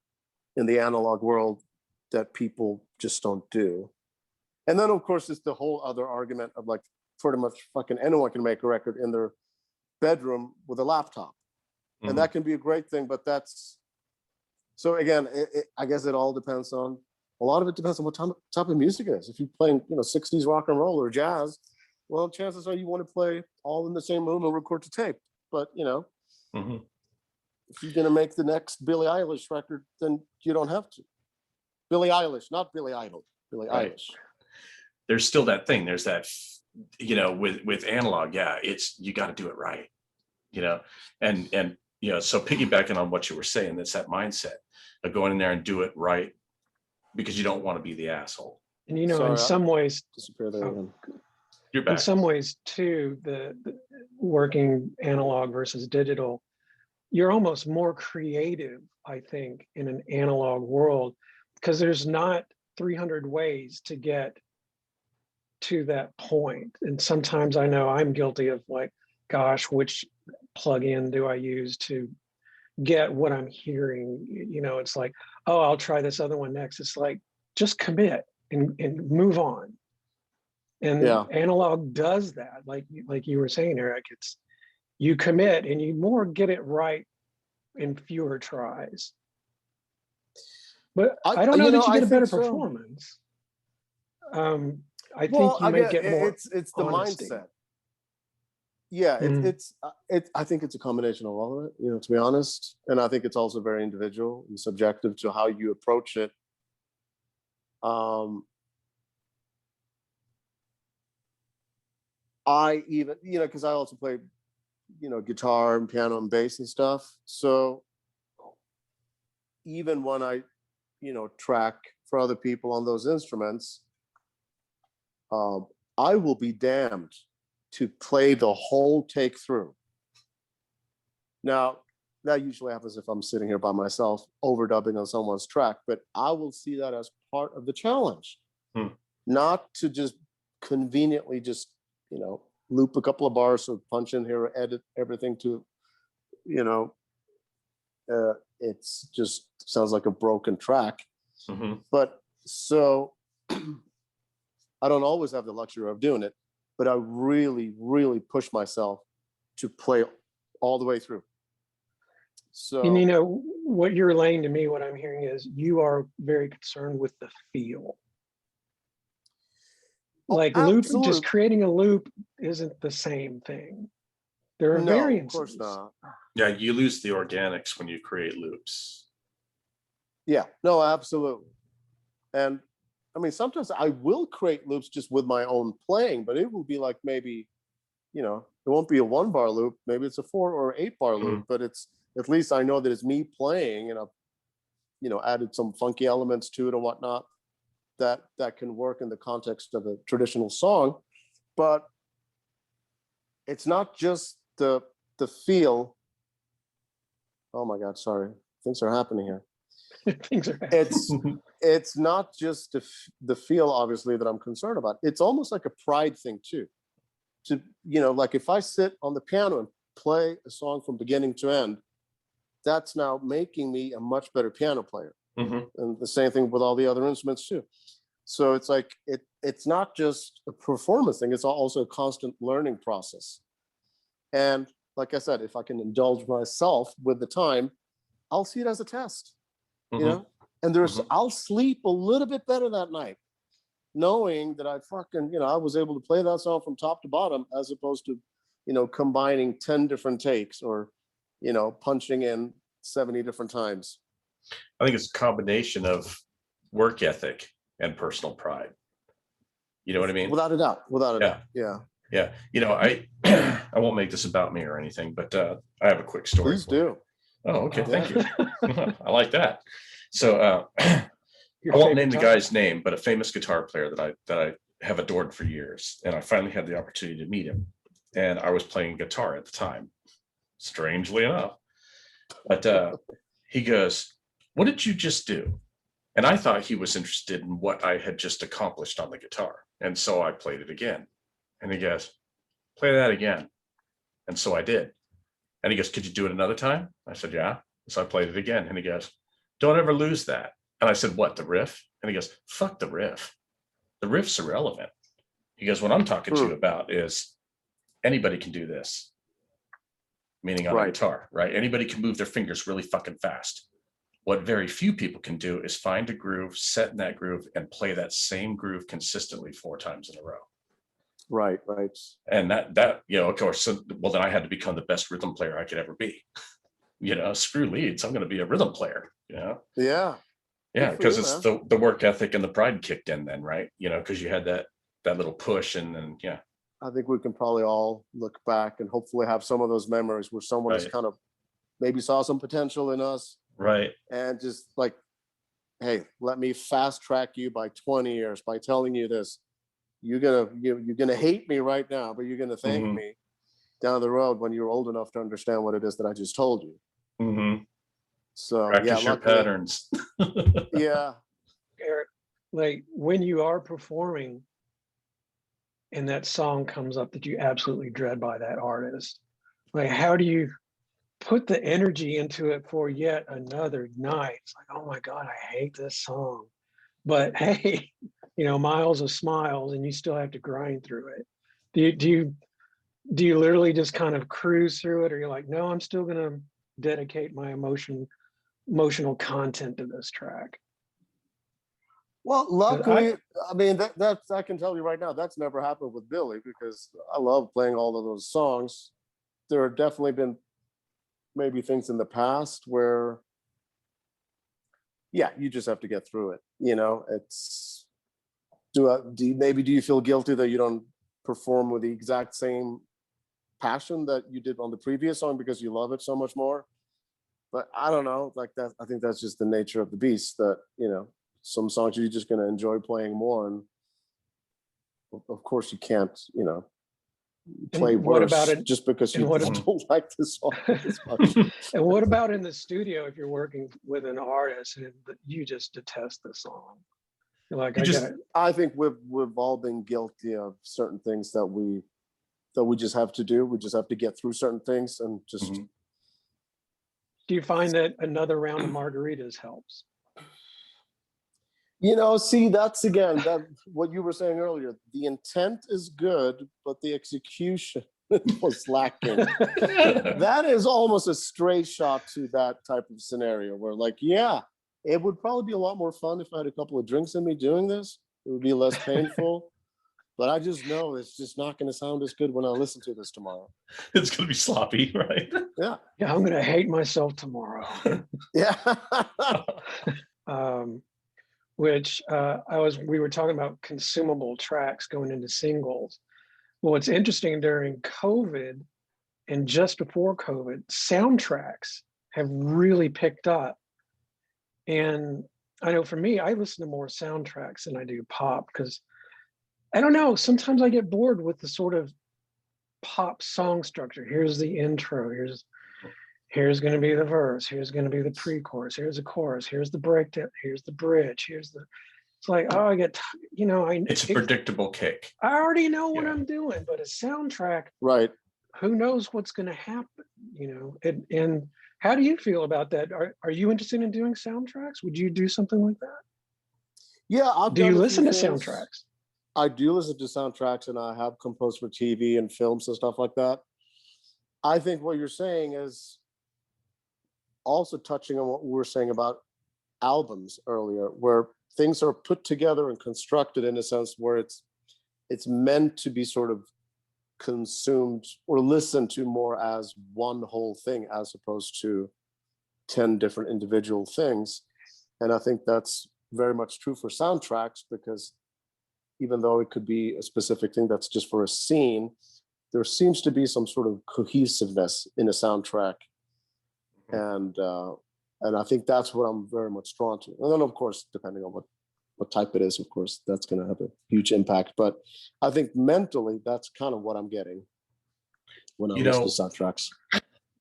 in the analog world that people just don't do. And then of course it's the whole other argument of like pretty much fucking anyone can make a record in their bedroom with a laptop. And that can be a great thing, but so again, I guess it all depends on, a lot of it depends on what type of music it is. If you're playing, 60s rock and roll or jazz, well, chances are you want to play all in the same room and record to tape. But, if you're going to make the next Billie Eilish record, then you don't have to. Billie Eilish, not Billy Idol, Billie Eilish. There's still that thing. There's that, with analog, you got to do it right, and so piggybacking on what you were saying, that's that mindset of going in there and do it right because you don't want to be the asshole. And in some ways, Disappear there again. You're back. in some ways too, the working analog versus digital, you're almost more creative, I think, in an analog world because there's not 300 ways to get to that point. And sometimes I know I'm guilty of like, gosh, which plug-in do I use to get what I'm hearing? It's like, oh, I'll try this other one next. It's like, just commit and move on. And analog does that. Like you were saying, Erik, it's you commit and you more get it right in fewer tries. But I don't know that you get a better performance. I think you may get more. It's the honesty. mindset. Yeah, it's I think it's a combination of all of it, to be honest. And I think it's also very individual and subjective to how you approach it. I even, because I also play, guitar and piano and bass and stuff. So even when I, track for other people on those instruments, I will be damned to play the whole take through. Now, that usually happens if I'm sitting here by myself overdubbing on someone's track, but I will see that as part of the challenge, not to just conveniently just, loop a couple of bars or punch in here, or edit everything to, it's just sounds like a broken track. But so I don't always have the luxury of doing it, but I really, really push myself to play all the way through. So, and what you're laying to me, what I'm hearing is you are very concerned with the feel. Like loop, just creating a loop isn't the same thing. There are variances. Of course not. Yeah, you lose the organics when you create loops. Yeah, no, absolutely. And I mean, sometimes I will create loops just with my own playing, but it will be like maybe, it won't be a 1-bar loop. Maybe it's a 4 or 8-bar loop, but it's at least I know that it's me playing and I've, added some funky elements to it and whatnot that can work in the context of a traditional song. But it's not just the feel. Oh my God, sorry. Things are happening here. It's not just the feel, obviously, that I'm concerned about. It's almost like a pride thing too. To like if I sit on the piano and play a song from beginning to end, that's now making me a much better piano player. And the same thing with all the other instruments too. So it's like it's not just a performance thing, it's also a constant learning process. And like I said, if I can indulge myself with the time, I'll see it as a test, you know? And I'll sleep a little bit better that night, knowing that I fucking, I was able to play that song from top to bottom, as opposed to, combining 10 different takes, or, punching in 70 different times. I think it's a combination of work ethic and personal pride. You know what I mean? Without a doubt. Without a doubt. Yeah. Yeah. I won't make this about me or anything, but I have a quick story. Please do. Oh, okay. Thank you. I like that. So I won't name the guy's name, but a famous guitar player that I have adored for years. And I finally had the opportunity to meet him. And I was playing guitar at the time, strangely enough. But he goes, "What did you just do?" And I thought he was interested in what I had just accomplished on the guitar. And so I played it again. And he goes, "Play that again." And so I did. And he goes, "Could you do it another time?" I said, "Yeah." So I played it again. And he goes, "Don't ever lose that." And I said, "What, the riff?" And he goes, "Fuck the riff. The riff's irrelevant." He goes, "What I'm talking to you about is anybody can do this." Meaning on a guitar, right? Anybody can move their fingers really fucking fast. What very few people can do is find a groove, set in that groove, and play that same groove consistently 4 times in a row. Right. And that of course, well, then I had to become the best rhythm player I could ever be. Screw leads, I'm going to be a rhythm player. Yeah. Yeah, because it's the work ethic and the pride kicked in then, right? Because you had that little push, and then I think we can probably all look back and hopefully have some of those memories where someone has kind of maybe saw some potential in us. Right. And just like, hey, let me fast track you by 20 years by telling you this. You're gonna hate me right now, but you're gonna thank me down the road when you're old enough to understand what it is that I just told you. So practice your patterns. Yeah. Erik, like when you are performing and that song comes up that you absolutely dread by that artist, like how do you put the energy into it for yet another night? It's like, oh my God, I hate this song. But hey, miles of smiles, and you still have to grind through it. Do you literally just kind of cruise through it, or you're like, no, I'm still gonna dedicate my emotional content to this track? Well, luckily, I mean, that's I can tell you right now, that's never happened with Billy, because I love playing all of those songs. There have definitely been maybe things in the past where, you just have to get through it. It's do you feel guilty that you don't perform with the exact same passion that you did on the previous song because you love it so much more? But I don't know, like that. I think that's just the nature of the beast, that some songs you're just going to enjoy playing more, and of course you can't play worse about it just because you don't like the song as much. And what about in the studio, if you're working with an artist and you just detest the song? You're like, I think we've all been guilty of certain things that we just have to do. We just have to get through certain things, and just. Do you find that another round of margaritas helps? See, that's again what you were saying earlier. The intent is good, but the execution was lacking. That is almost a straight shot to that type of scenario where, like, it would probably be a lot more fun if I had a couple of drinks in me doing this. It would be less painful. But I just know it's just not going to sound as good when I listen to this tomorrow. It's going to be sloppy, right? Yeah. Yeah, I'm going to hate myself tomorrow. Yeah. Which we were talking about consumable tracks going into singles. Well, what's interesting, during COVID and just before COVID, soundtracks have really picked up. And I know for me, I listen to more soundtracks than I do pop, because I don't know, sometimes I get bored with the sort of pop song structure. Here's the intro, here's going to be the verse, here's going to be the pre-chorus, here's the chorus, here's the breakdown, here's the bridge, it's like, oh, it's a predictable kick. I already know what I'm doing, but a soundtrack, right? Who knows what's going to happen, and how do you feel about that? Are you interested in doing soundtracks? Would you do something like that? Yeah, I've Do you done a few listen to things. soundtracks? I do listen to soundtracks, and I have composed for TV and films and stuff like that. I think what you're saying is also touching on what we were saying about albums earlier, where things are put together and constructed in a sense where it's meant to be sort of consumed or listened to more as one whole thing as opposed to 10 different individual things. And I think that's very much true for soundtracks, because even though it could be a specific thing that's just for a scene, there seems to be some sort of cohesiveness in a soundtrack. And I think that's what I'm very much drawn to. And then, of course, depending on what type it is, of course, that's going to have a huge impact. But I think mentally, that's kind of what I'm getting when I listen to soundtracks.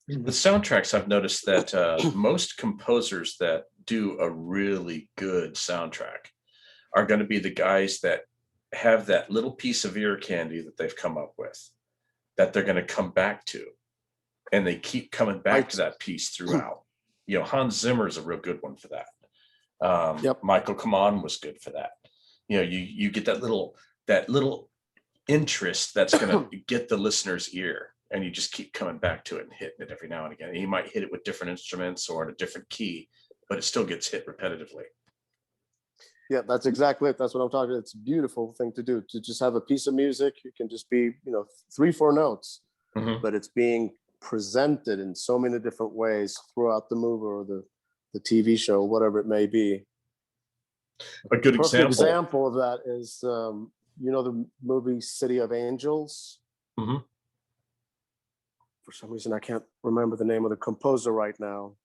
The soundtracks, I've noticed that most composers that do a really good soundtrack are going to be the guys that have that little piece of ear candy that they've come up with, that they're going to come back to. And they keep coming back to that piece throughout. You know, Hans Zimmer is a real good one for that. Yep. Michael Kamen was good for that. You know, you get that little interest that's going to get the listener's ear, and you just keep coming back to it and hitting it every now and again. And you might hit it with different instruments or in a different key, but it still gets hit repetitively. Yeah, that's exactly it. That's what I'm talking about. It's a beautiful thing to do, to just have a piece of music. It can just be, 3-4 notes, but it's being presented in so many different ways throughout the movie or the TV show, whatever it may be. A good example of that is, the movie City of Angels. Mm-hmm. For some reason, I can't remember the name of the composer right now.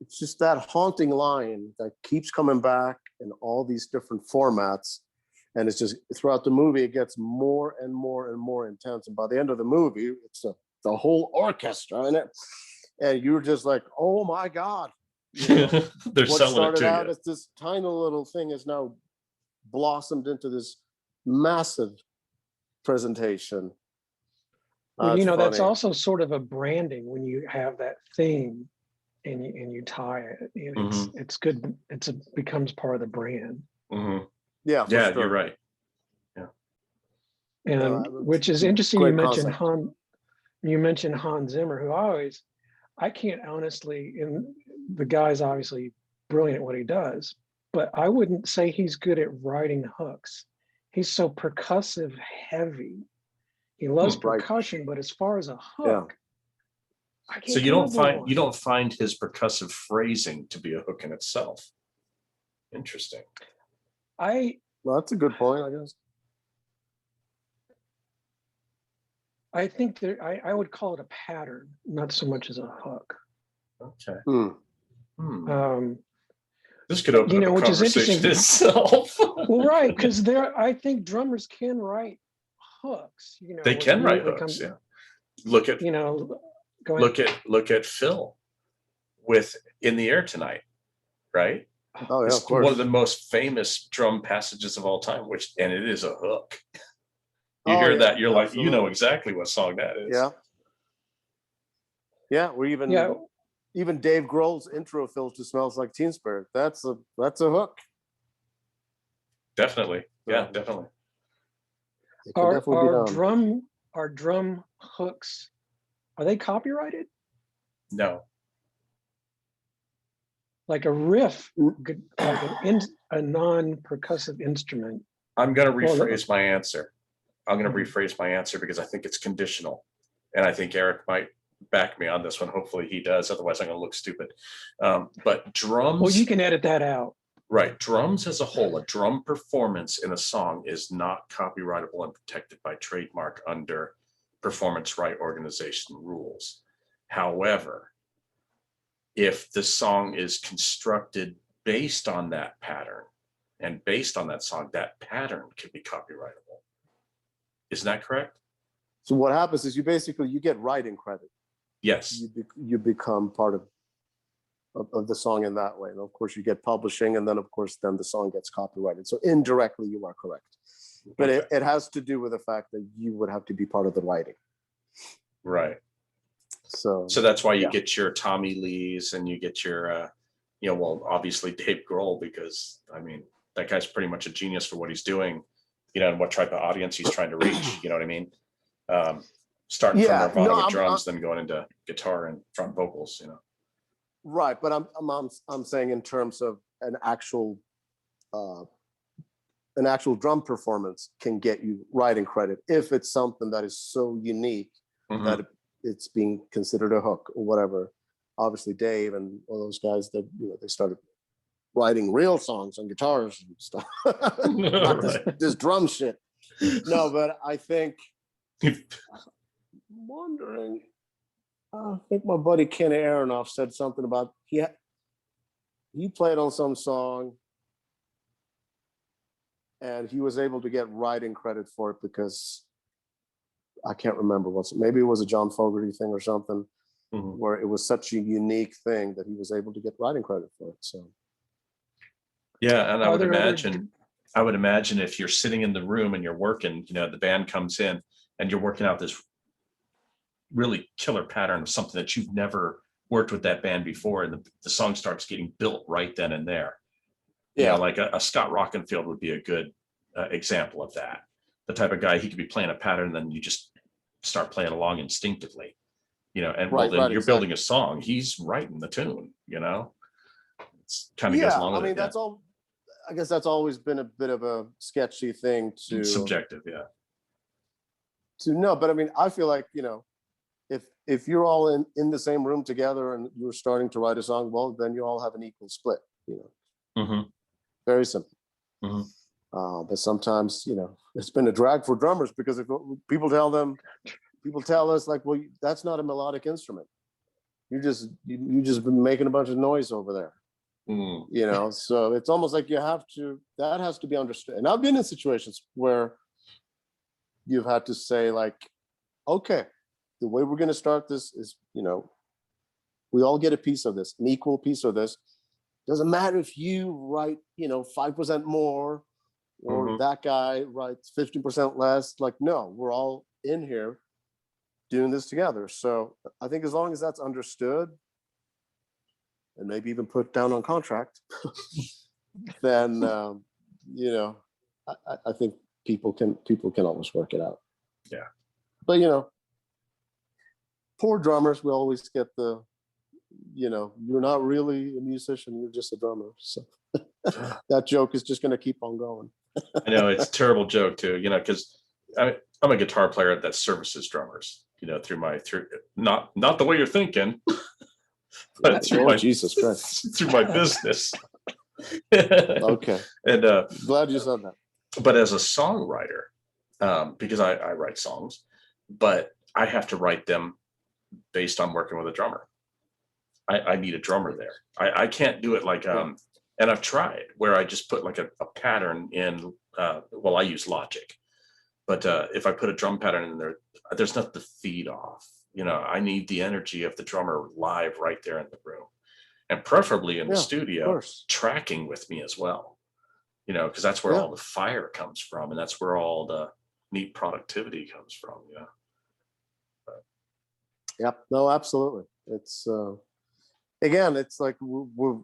It's just that haunting line that keeps coming back in all these different formats. And it's just throughout the movie, it gets more and more and more intense. And by the end of the movie, it's the whole orchestra in it. And you're just like, oh my God. They're what selling started it to out you. as this tiny little thing is now blossomed into this massive presentation. Well, that's also sort of a branding when you have that theme and you tie it. It's good. Becomes part of the brand. Mm-hmm. Yeah, yeah, sure. You're right. Yeah, and which is interesting. You mentioned Hans Zimmer, who I can't honestly, and the guy's obviously brilliant at what he does, but I wouldn't say he's good at writing hooks. He's so percussive heavy. He loves percussion, but as far as a hook, I can't. So you don't find his percussive phrasing to be a hook in itself. Interesting. Well, that's a good point, I guess. I think I would call it a pattern, not so much as a hook. Okay. This could open up a which conversation itself. Well, right, because I think drummers can write hooks. They can write hooks. Yeah. Look at go ahead. Look at Phil with "In the Air Tonight," right? Oh yeah, it's of course. One of the most famous drum passages of all time, and it is a hook. You hear that, you're absolutely. Like, you know exactly what song that is. Yeah. Yeah, or even Dave Grohl's intro fills to "Smells Like Teen Spirit." That's a hook. Definitely. Yeah, definitely. Are drum hooks, are they copyrighted? No. Like a riff, like a non-percussive instrument. I'm going to rephrase my answer. Because I think it's conditional. And I think Erik might back me on this one. Hopefully he does. Otherwise I'm going to look stupid. But drums. Well, you can edit that out. Right. Drums as a whole, a drum performance in a song is not copyrightable and protected by trademark under performance right organization rules. However, if the song is constructed based on that pattern and based on that song, that pattern can be copyrightable. Isn't that correct? So what happens is you get writing credit. Yes. You become part of the song in that way. And of course you get publishing, and then of course then the song gets copyrighted. So indirectly you are correct. But it has to do with the fact that you would have to be part of the writing. Right. So that's why you get your Tommy Lees and you get your, obviously Dave Grohl, because I mean, that guy's pretty much a genius for what he's doing, you know, and what type of audience he's trying to reach. You know what I mean? Starting from Nirvana with drums, then going into guitar and front vocals. You know. Right, but I'm saying in terms of an actual drum performance can get you writing credit if it's something that is so unique that it's being considered a hook or whatever. Obviously, Dave and all those guys that, you know, they started writing real songs on guitars and stuff, not this drum shit. No, but I think I'm wondering. I think my buddy Ken Aronoff said something about he played on some song and he was able to get writing credit for it because I can't remember maybe it was a John Fogerty thing or something, where it was such a unique thing that he was able to get writing credit for it. So yeah, and I would imagine if you're sitting in the room and you're working, you know, the band comes in and you're working out this really killer pattern of something that you've never worked with that band before, and the song starts getting built right then and there. Yeah, you know, like a Scott Rockenfield would be a good example of that. The type of guy, he could be playing a pattern, and then you just start playing along instinctively, you know. And then you're building a song. He's writing the tune, you know. It's kind of goes along with it. That's all. I guess that's always been a bit of a sketchy thing to subjective, yeah. To know, but I mean, I feel like, you know, if you're all in the same room together and you're starting to write a song, well, then you all have an equal split, you know. Very simple. But sometimes, you know, it's been a drag for drummers because if people tell us like, well, that's not a melodic instrument. You just been making a bunch of noise over there. You know, so it's almost like that has to be understood. And I've been in situations where you've had to say like, okay, the way we're going to start this is, you know, we all get a piece of this, an equal piece of this. Doesn't matter if you write, you know, 5% more or that guy writes 50% less. Like, no, we're all in here doing this together. So I think as long as that's understood and maybe even put down on contract, then, you know, I think people can always work it out. Yeah. But, you know, poor drummers, we always get the, you know, you're not really a musician, you're just a drummer. So that joke is just going to keep on going. I know, it's a terrible joke too, you know, because I'm a guitar player that services drummers, you know, through not the way you're thinking, but through my Jesus Christ, through my business. Okay. And glad you said that. But as a songwriter, because I write songs, but I have to write them based on working with a drummer. I need a drummer there. I can't do it like and I've tried where I just put like a pattern in. Well, I use Logic, but if I put a drum pattern in there, there's nothing to feed off. You know, I need the energy of the drummer live right there in the room, and preferably in the studio, tracking with me as well. You know, because that's where all the fire comes from, and that's where all the neat productivity comes from. You know. Yep. No, absolutely. It's again, it's like we've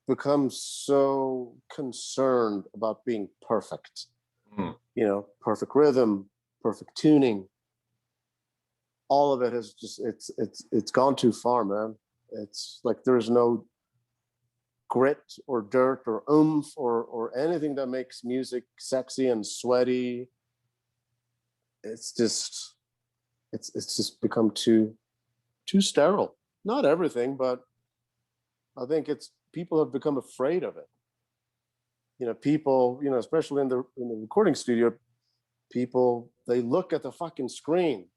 become so concerned about being perfect. You know, perfect rhythm, perfect tuning. All of it has just it's gone too far, man. It's like there's no grit or dirt or oomph or anything that makes music sexy and sweaty. It's just become too sterile. Not everything, but I think people have become afraid of it. You know, people, you know, especially in the recording studio, people, they look at the fucking screen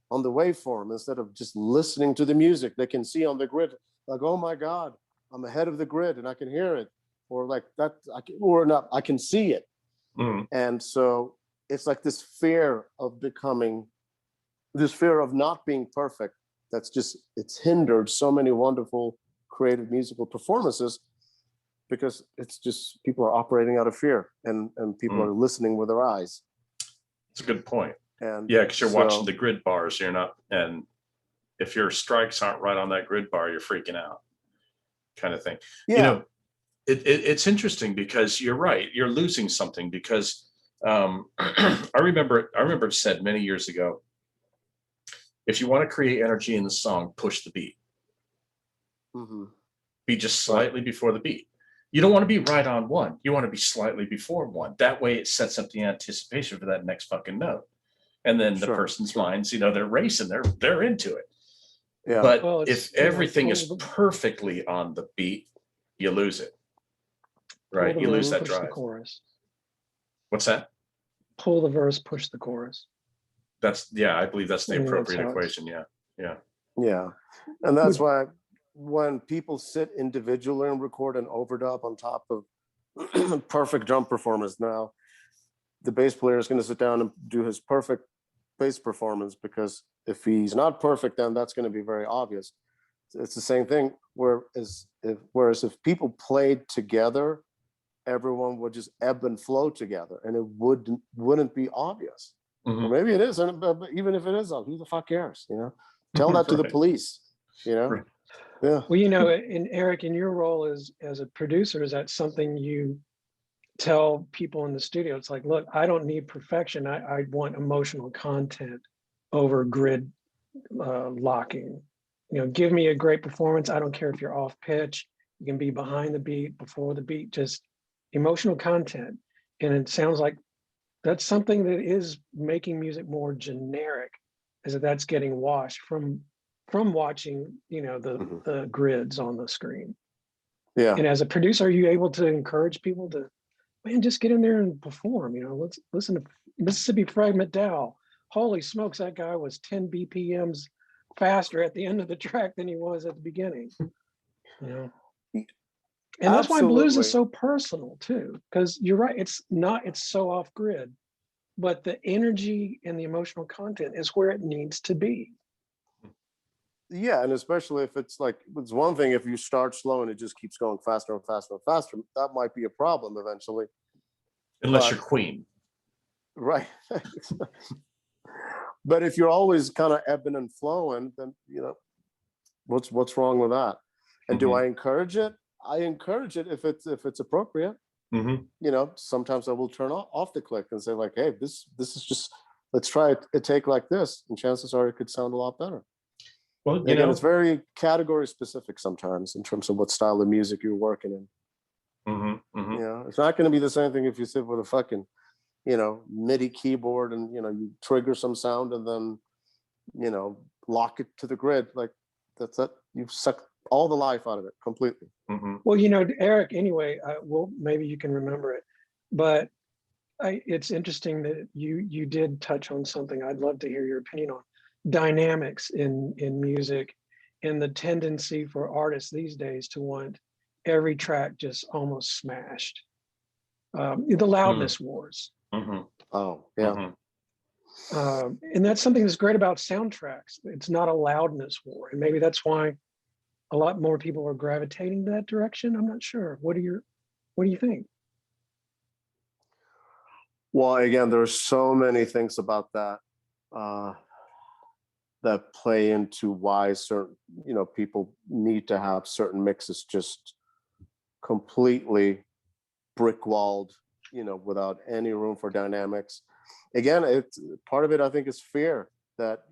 on the waveform instead of just listening to the music they can see on the grid. Like, oh my God, I'm ahead of the grid and I can hear it, or like that, I can see it. And so it's like this fear of not being perfect. It's hindered so many wonderful creative musical performances because it's just people are operating out of fear and people are listening with their eyes. It's a good point. And yeah, because you're watching the grid bars, and if your strikes aren't right on that grid bar, you're freaking out, kind of thing. Yeah. You know, it's interesting because you're right. You're losing something because I remember it said many years ago, if you want to create energy in the song, push the beat. Mm-hmm. Be just slightly before the beat. You don't want to be right on one. You want to be slightly before one. That way it sets up the anticipation for that next fucking note. And then the person's minds, they're racing, they're into it. Yeah. But Well, if everything is perfectly on the beat, you lose it. Right? You lose that drive. The chorus. What's that? Pull the verse, push the chorus. I believe that's the appropriate equation. Yeah. And that's why when people sit individually and record an overdub on top of perfect drum performance, now the bass player is going to sit down and do his perfect bass performance, because if he's not perfect, then that's going to be very obvious. It's the same thing. Whereas if people played together, everyone would just ebb and flow together, and it wouldn't be obvious. Mm-hmm. Or maybe it is, but even if it is, who the fuck cares? Tell that to the police. Right. Yeah. Well, in Erik, in your role as a producer, is that something you tell people in the studio? It's like, look, I don't need perfection. I want emotional content over grid locking. Give me a great performance. I don't care if you're off pitch. You can be behind the beat, before the beat, just emotional content. And it sounds like that's something that is making music more generic, is that's getting washed from watching, the grids on the screen. Yeah. And as a producer, are you able to encourage people to, man, just get in there and perform? Let's listen to Mississippi Fragment Dow. Holy smokes, that guy was 10 BPMs faster at the end of the track than he was at the beginning. And that's why blues is so personal too, because you're right, it's so off grid, but the energy and the emotional content is where it needs to be. Yeah, and especially if it's one thing if you start slow and it just keeps going faster and faster and faster, that might be a problem eventually. Unless you're Queen. Right. But if you're always kind of ebbing and flowing, then what's wrong with that? And do I encourage it? I encourage it if it's appropriate. Mm-hmm. Sometimes I will turn off the click and say like, hey, this is just, let's try a take like this, and chances are it could sound a lot better. Well, again, it's very category specific sometimes in terms of what style of music you're working in. Mm-hmm. Mm-hmm. It's not going to be the same thing if you sit with a fucking MIDI keyboard and you trigger some sound and then lock it to the grid. Like that's it. You've sucked all the life out of it completely. Mm-hmm. Well, Erik, anyway, maybe you can remember it, but it's interesting that you did touch on something I'd love to hear your opinion on: dynamics in music, and the tendency for artists these days to want every track just almost smashed. The loudness wars. Mm-hmm. Oh, yeah. Mm-hmm. And that's something that's great about soundtracks. It's not a loudness war, and maybe that's why a lot more people are gravitating that direction. I'm not sure. What do you think? Well, again, there's so many things about that that play into why certain people need to have certain mixes just completely brick walled, without any room for dynamics. Again, it's part of it, I think, is fear that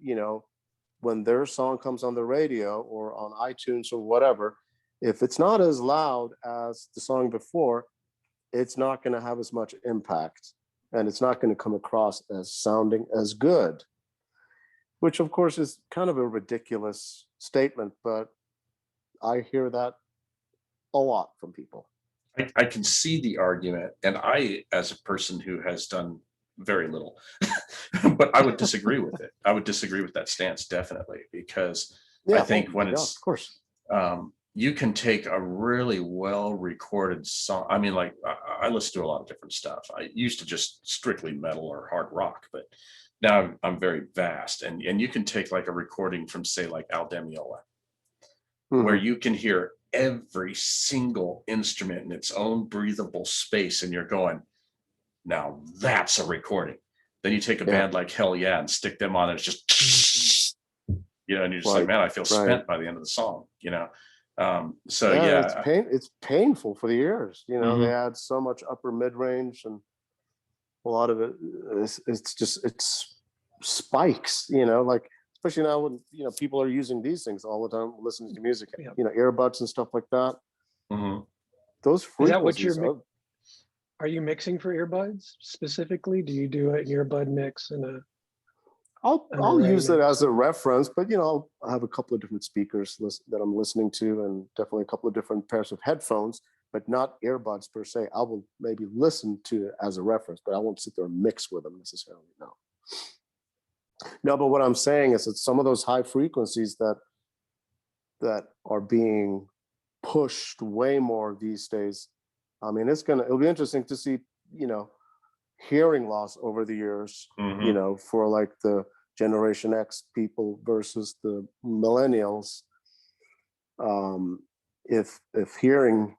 when their song comes on the radio or on iTunes or whatever, if it's not as loud as the song before, it's not going to have as much impact, and it's not going to come across as sounding as good, which of course is kind of a ridiculous statement, but I hear that a lot from people. I can see the argument, and I, as a person who has done very little, but I would disagree with it. I would disagree with that stance, definitely, because I think when it's, of course, you can take a really well recorded song. I mean, like I listen to a lot of different stuff. I used to just strictly metal or hard rock, but now I'm very vast, and you can take like a recording from, say, like Eldenius, where you can hear every single instrument in its own breathable space, and you're going, now that's a recording. Then you take a band like Hell Yeah and stick them on, and it's just and you're just like, man, I feel spent by the end of the song. So yeah, yeah. it's painful for the ears. You know, Mhm. they add so much upper mid range, and a lot of it it's just it's spikes. You know, like especially now when people are using these things all the time, listening to music. Yeah. Earbuds and stuff like that. Mhm. Those Is that what frequencies are. are you mixing for earbuds specifically? Do you do an earbud mix and an I'll array use it mix? as a reference, but I'll have a couple of different speakers that I'm listening to, and definitely a couple of different pairs of headphones, but not earbuds per se. I will maybe listen to it as a reference, but I won't sit there and mix with them necessarily. No. No, but what I'm saying is that some of those high frequencies that are being pushed way more these days. I mean, it'll be interesting to see, hearing loss over the years, Mhm. for like the Generation X people versus the millennials. If hearing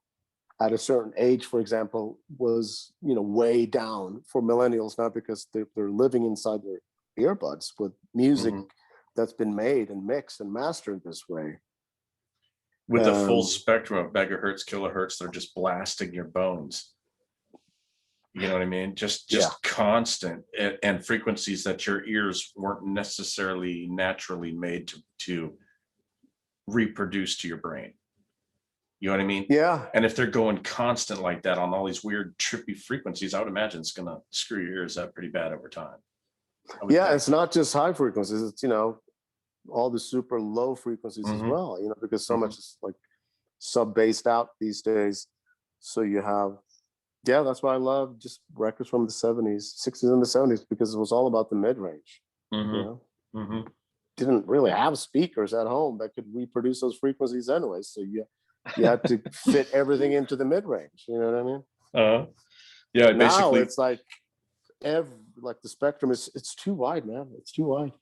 at a certain age, for example, was way down for millennials, not because they're living inside their earbuds with music Mhm. that's been made and mixed and mastered this way. With the full Um, spectrum of megahertz, kilohertz, they're just blasting your bones. You know what I mean? Just yeah, constant and frequencies that your ears weren't necessarily naturally made to reproduce to your brain. You know what I mean? yeah, And if they're going constant like that on all these weird trippy frequencies, I would imagine it's gonna screw your ears up pretty bad over time. I would yeah. think. It's not just high frequencies. It's all the super low frequencies as Hmm. well. Because so Hmm. much is like sub-based out these days. So you have, yeah, that's why I love just records from the 70s, 60s and the 70s, because it was all about the mid-range. You Hmm. know, Hmm. didn't really have speakers at home that could reproduce those frequencies anyway. So you had to fit everything into the mid-range. You know what I mean? Yeah, Now basically. it's like like the spectrum it's too wide, man. It's too wide.